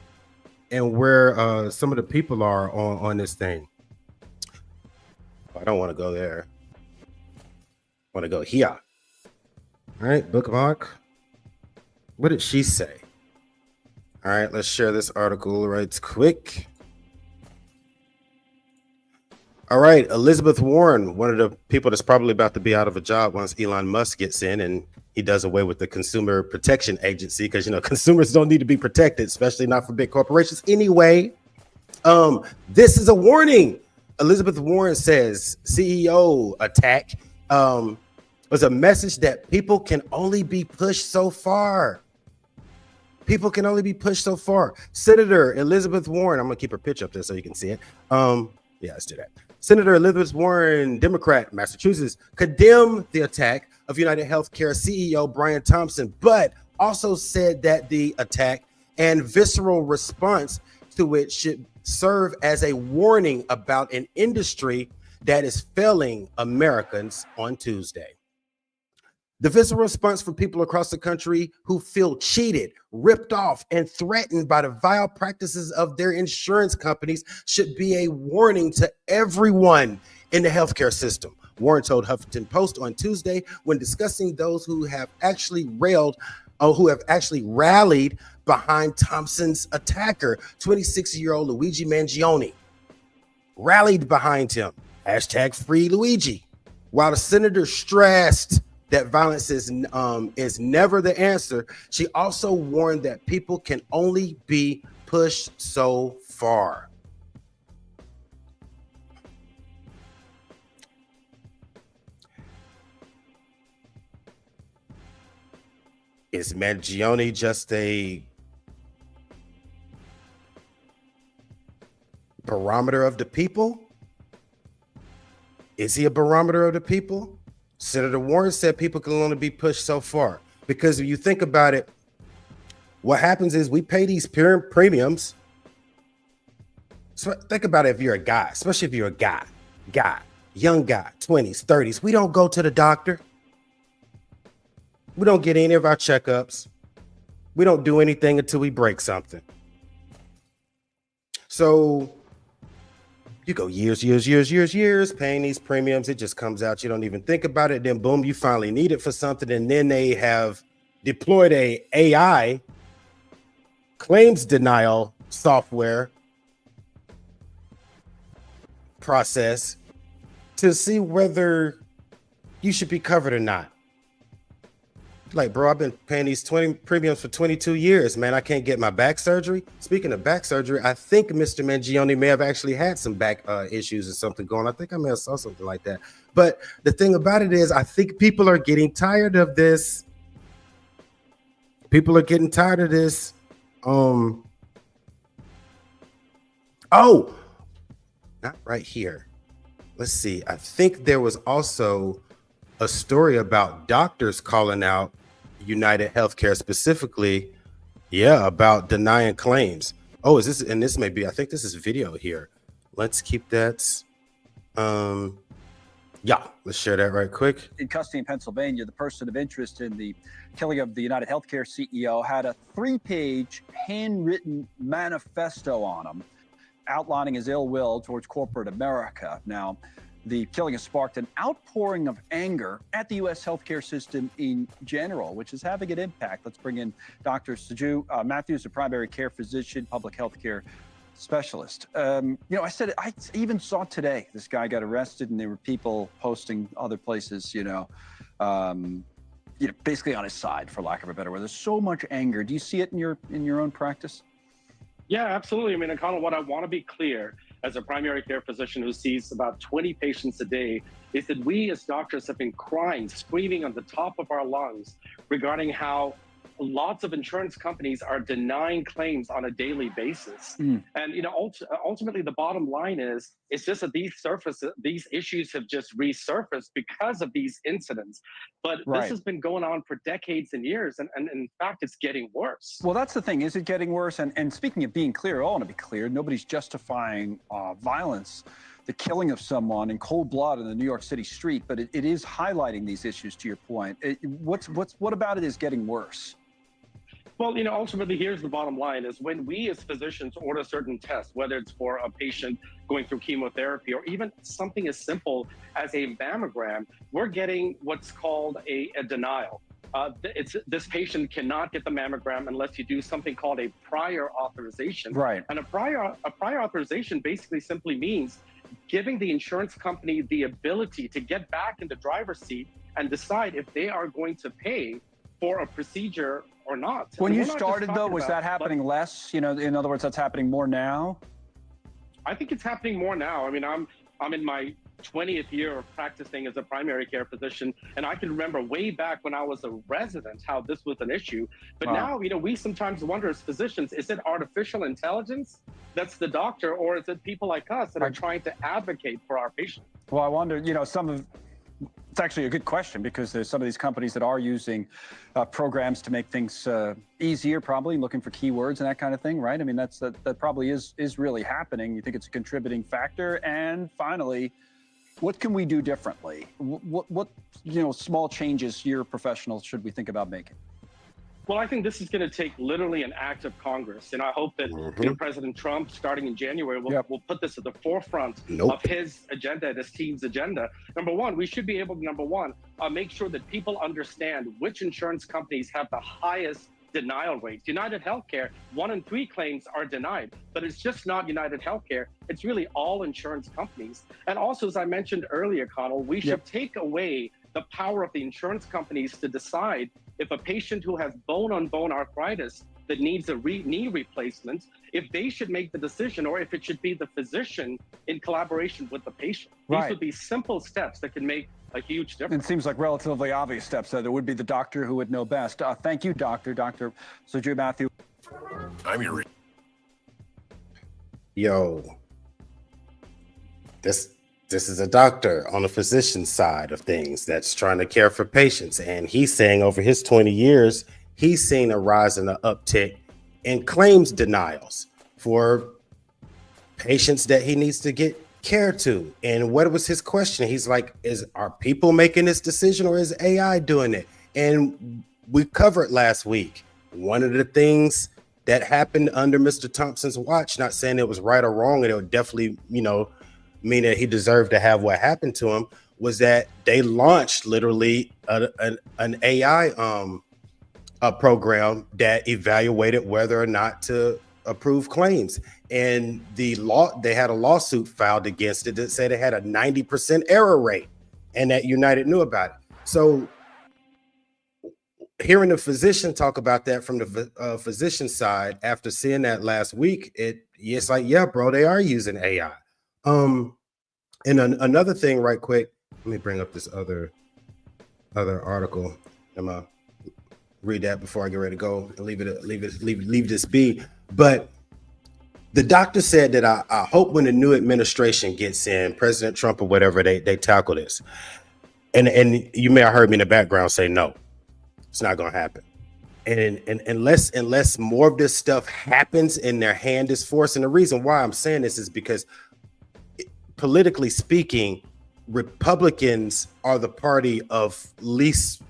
and where some of the people are on this thing. I don't want to go there. I want to go here. All right, bookmark. What did she say? All right, let's share this article right quick. All right, Elizabeth Warren, one of the people that's probably about to be out of a job once Elon Musk gets in and he does away with the Consumer Protection Agency, because, you know, consumers don't need to be protected, especially not for big corporations. Anyway, this is a warning. Elizabeth Warren says CEO attack. was a message that people can only be pushed so far. People can only be pushed so far. Senator Elizabeth Warren, I'm gonna keep her pitch up there so you can see it. Yeah, let's do that. Senator Elizabeth Warren, Democrat, Massachusetts, condemned the attack of United Healthcare CEO Brian Thompson, but also said that the attack and visceral response to it should serve as a warning about an industry that is failing Americans on Tuesday. The visceral response from people across the country who feel cheated, ripped off, and threatened by the vile practices of their insurance companies should be a warning to everyone in the healthcare system. Warren told Huffington Post on Tuesday when discussing those who have actually rallied behind Thompson's attacker, 26-year-old Luigi Mangione. Rallied behind him. Hashtag free Luigi. While the senator stressed that violence is never the answer, she also warned that people can only be pushed so far. Is Mangione just a barometer of the people? Is he a barometer of the people? Senator Warren said people can only be pushed so far, because if you think about it, what happens is we pay these premiums. So think about it, if you're a guy, especially if you're a guy, young guy, 20s, 30s, we don't go to the doctor. We don't get any of our checkups. We don't do anything until we break something. So you go years paying these premiums. It just comes out. You don't even think about it. Then boom, you finally need it for something. And then they have deployed a AI claims denial software process to see whether you should be covered or not. Like, bro, I've been paying these 20 premiums for 22 years, man. I can't get my back surgery. Speaking of back surgery, I think Mr. Mangione may have actually had some back issues or something going. I think I may have saw something like that. But the thing about it is, I think people are getting tired of this. People are getting tired of this. Oh, not right here. Let's see. I think there was also a story about doctors calling out United Healthcare specifically, about denying claims. Oh, is this, and this may be, I think this is video here. Let's keep that. Let's share that right quick. In custody in Pennsylvania, the person of interest in the killing of the United Healthcare CEO had a 3-page handwritten manifesto on him outlining his ill will towards corporate America. Now, the killing has sparked an outpouring of anger at the U.S. healthcare system in general, which is having an impact. Let's bring in Dr. Saju Matthews, a primary care physician, public health care specialist. I even saw today, this guy got arrested and there were people posting other places, basically on his side, for lack of a better word. There's so much anger. Do you see it in your own practice? Yeah, absolutely. I mean, O'Connell, what I want to be clear as a primary care physician who sees about 20 patients a day is that we as doctors have been crying, screaming on the top of our lungs regarding how lots of insurance companies are denying claims on a daily basis. And, ultimately the bottom line is, it's just that these issues have just resurfaced because of these incidents. But this has been going on for decades and years. And in fact, it's getting worse. Well, that's the thing. Is it getting worse? And speaking of being clear, I want to be clear. Nobody's justifying violence, the killing of someone in cold blood in the New York City street, but it is highlighting these issues, to your point. What about it is getting worse? Well, ultimately, here's the bottom line is when we as physicians order certain tests, whether it's for a patient going through chemotherapy or even something as simple as a mammogram, we're getting what's called a denial. This patient cannot get the mammogram unless you do something called a prior authorization. Right. And a prior authorization basically simply means giving the insurance company the ability to get back in the driver's seat and decide if they are going to pay for a procedure or not. When you started, though, was that happening less? In other words, that's happening more now? I think it's happening more now. I mean, I'm in my 20th year of practicing as a primary care physician, and I can remember way back when I was a resident how this was an issue. But now, we sometimes wonder as physicians, is it artificial intelligence that's the doctor, or is it people like us that are trying to advocate for our patients? Well, I wonder, it's actually a good question, because there's some of these companies that are using programs to make things easier, probably looking for keywords and that kind of thing, right? I mean, that probably is really happening. You think it's a contributing factor? And finally, what can we do differently? What small changes your professionals should we think about making? Well, I think this is going to take literally an act of Congress, and I hope that President Trump, starting in January, will put this at the forefront of his agenda, his team's agenda. Number one, we should be able to make sure that people understand which insurance companies have the highest denial rates. United Healthcare, 1 in 3 claims are denied, but it's just not United Healthcare. It's really all insurance companies. And also, as I mentioned earlier, Connell, we should take away the power of the insurance companies to decide if a patient who has bone-on-bone arthritis that needs a knee replacement, if they should make the decision, or if it should be the physician in collaboration with the patient. These would be simple steps that can make a huge difference. It seems like relatively obvious steps. There would be the doctor who would know best. Thank you, Dr. Soju Matthew. I'm your... Yo, this is a doctor on the physician side of things that's trying to care for patients. And he's saying over his 20 years, he's seen a rise in the uptick in claims denials for patients that he needs to get care to. And what was his question? He's like, are people making this decision, or is AI doing it? And we covered last week, one of the things that happened under Mr. Thompson's watch, not saying it was right or wrong, and it would definitely, mean that he deserved to have what happened to him, was that they launched literally an AI a program that evaluated whether or not to approve claims. And they had a lawsuit filed against it that said it had a 90% error rate, and that United knew about it. So hearing the physician talk about that from the physician side after seeing that last week, it's like, yeah, bro, they are using AI. And another thing right quick, let me bring up this other article. I'm gonna read that before I get ready to go and leave this be. But the doctor said that I hope when the new administration gets in, President Trump or whatever, they tackle this. And you may have heard me in the background say, no, it's not gonna happen. And unless more of this stuff happens and their hand is forced. And the reason why I'm saying this is because politically speaking, Republicans are the party of least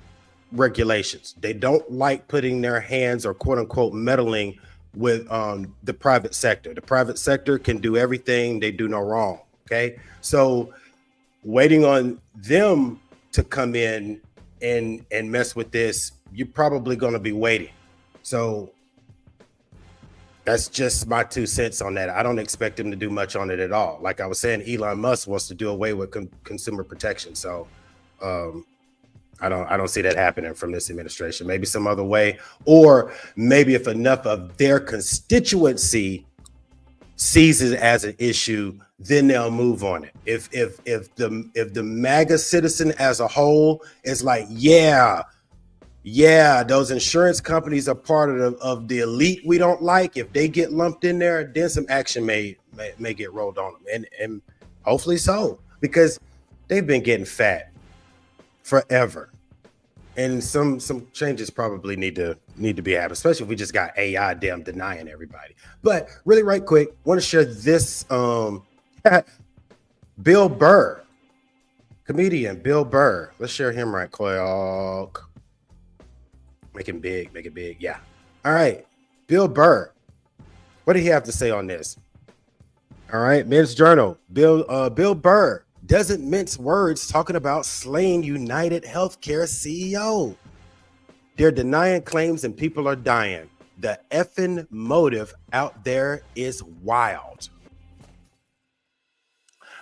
regulations. They don't like putting their hands or quote unquote meddling with the private sector. The private sector can do everything, they do no wrong. Okay. So waiting on them to come in and mess with this, you're probably going to be waiting. So that's just my 2 cents on that. I don't expect him to do much on it at all. Like I was saying, Elon Musk wants to do away with consumer protection. So I don't see that happening from this administration. Maybe some other way, or maybe if enough of their constituency sees it as an issue, then they'll move on it. If the MAGA citizen as a whole is like, yeah, those insurance companies are part of the elite we don't like. If they get lumped in there, then some action may get rolled on them, and hopefully so, because they've been getting fat forever, and some changes probably need to be happening, especially if we just got AI denying everybody. But really, right quick, want to share this. Bill Burr, comedian Bill Burr. Let's share him right quick. Make it big. Yeah. All right. Bill Burr. What did he have to say on this? All right. Men's Journal. Bill Burr doesn't mince words talking about slaying United Healthcare CEO. They're denying claims and people are dying. The effing motive out there is wild.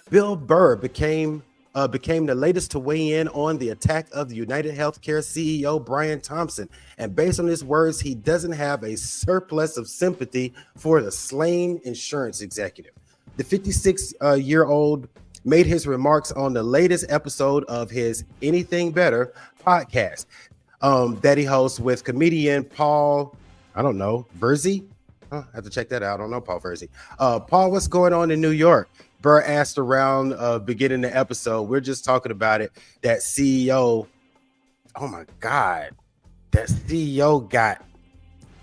Bill Burr became the latest to weigh in on the attack of the United Healthcare CEO, Brian Thompson. And based on his words, he doesn't have a surplus of sympathy for the slain insurance executive. The 56-year-old made his remarks on the latest episode of his Anything Better podcast that he hosts with comedian Paul, I don't know, Verzi? I have to check that out. I don't know Paul Verzi. Paul, what's going on in New York? Burr asked around beginning the episode. We're just talking about it. That CEO, oh my God, that CEO got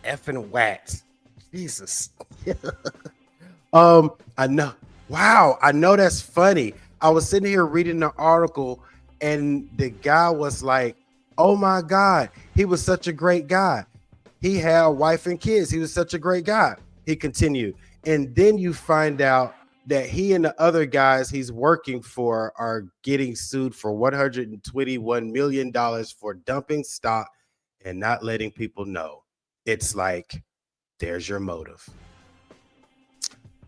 effing whacked. Jesus. I know. Wow, I know that's funny. I was sitting here reading the article, and the guy was like, oh my God, he was such a great guy. He had a wife and kids. He was such a great guy. He continued. And then you find out that he and the other guys he's working for are getting sued for $121 million for dumping stock and not letting people know. It's like, there's your motive.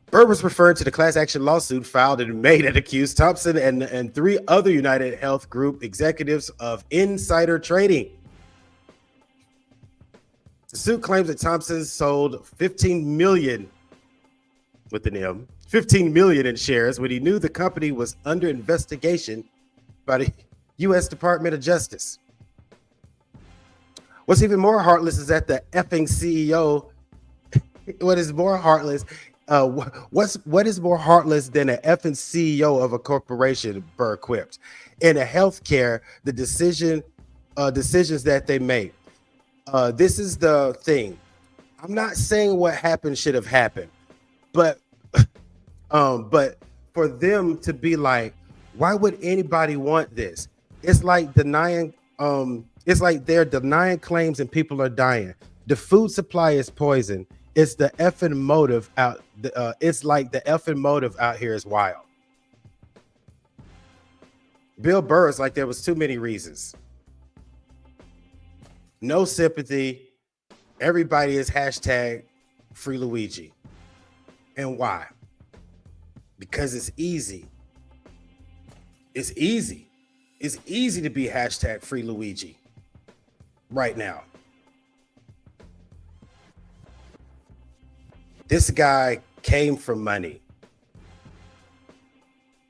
Burr was referring to the class action lawsuit filed in May that accused Thompson and 3 other United Health Group executives of insider trading. The suit claims that Thompson sold 15 million in shares when he knew the company was under investigation by the U.S. Department of Justice. What's even more heartless is that the effing CEO, what is more heartless than an effing CEO of a corporation? Burr quipped. In a healthcare, the decisions that they make. This is the thing. I'm not saying what happened should have happened, but for them to be like, why would anybody want this? It's like denying. It's like they're denying claims and people are dying. The food supply is poison. It's the effing motive out. It's like the effing motive out here is wild. Bill Burr is like there was too many reasons. No sympathy. Everybody is hashtag free Luigi. And why? Because it's easy. It's easy. It's easy to be hashtag free Luigi right now. This guy came from money,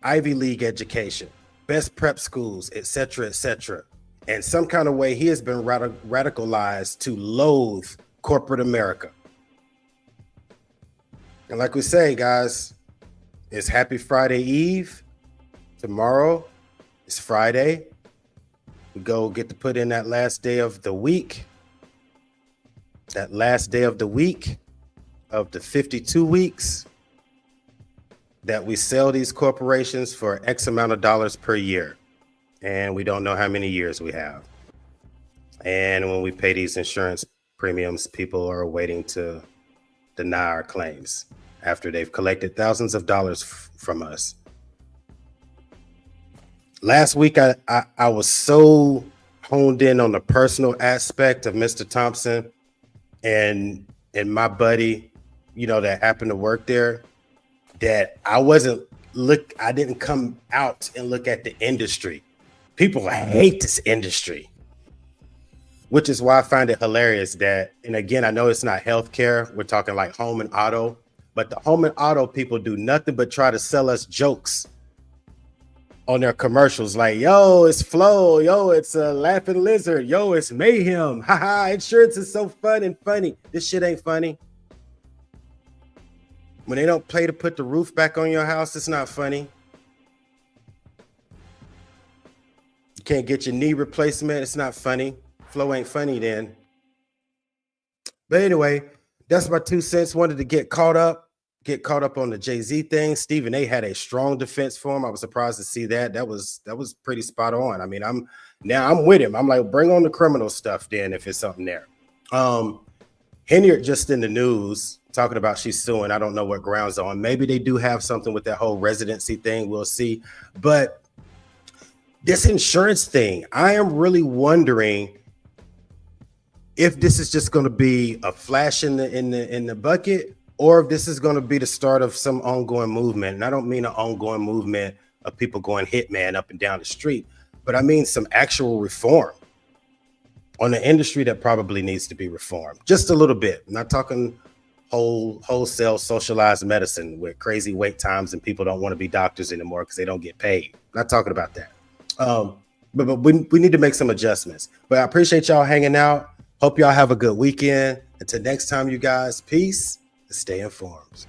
Ivy League education, best prep schools, etc., etc. And some kind of way he has been radicalized to loathe corporate America. And like we say, guys, it's Happy Friday Eve. Tomorrow is Friday. We go get to put in that last day of the week. That last day of the week of the 52 weeks that we sell these corporations for X amount of dollars per year. And we don't know how many years we have. And when we pay these insurance premiums, people are waiting to deny our claims after they've collected thousands of dollars from us. Last week, I was so honed in on the personal aspect of Mr. Thompson and my buddy, that happened to work there, that I didn't come out and look at the industry. People hate this industry, which is why I find it hilarious that, and again, I know it's not healthcare. We're talking like home and auto, but the home and auto people do nothing but try to sell us jokes on their commercials. Like, yo, it's Flo. Yo, it's a laughing lizard. Yo, it's mayhem. Haha, insurance is so fun and funny. This shit ain't funny. When they don't pay to put the roof back on your house, it's not funny. You can't get your knee replacement. It's not funny. Flo ain't funny then. But anyway, that's my 2 cents. Wanted to get caught up on the Jay-Z thing. Stephen A had a strong defense for him. I was surprised to see that. That was pretty spot on. I mean, I'm with him. I'm like, bring on the criminal stuff then if it's something there. Henyard just in the news talking about she's suing. I don't know what grounds on. Maybe they do have something with that whole residency thing. We'll see. But this insurance thing, I am really wondering if this is just going to be a flash in the bucket, or if this is going to be the start of some ongoing movement. And I don't mean an ongoing movement of people going hitman up and down the street, but I mean some actual reform on the industry that probably needs to be reformed just a little bit. I'm not talking wholesale socialized medicine with crazy wait times and people don't want to be doctors anymore because they don't get paid. Not talking about that. But we need to make some adjustments. But I appreciate y'all hanging out. Hope y'all have a good weekend. Until next time, you guys, peace and stay informed.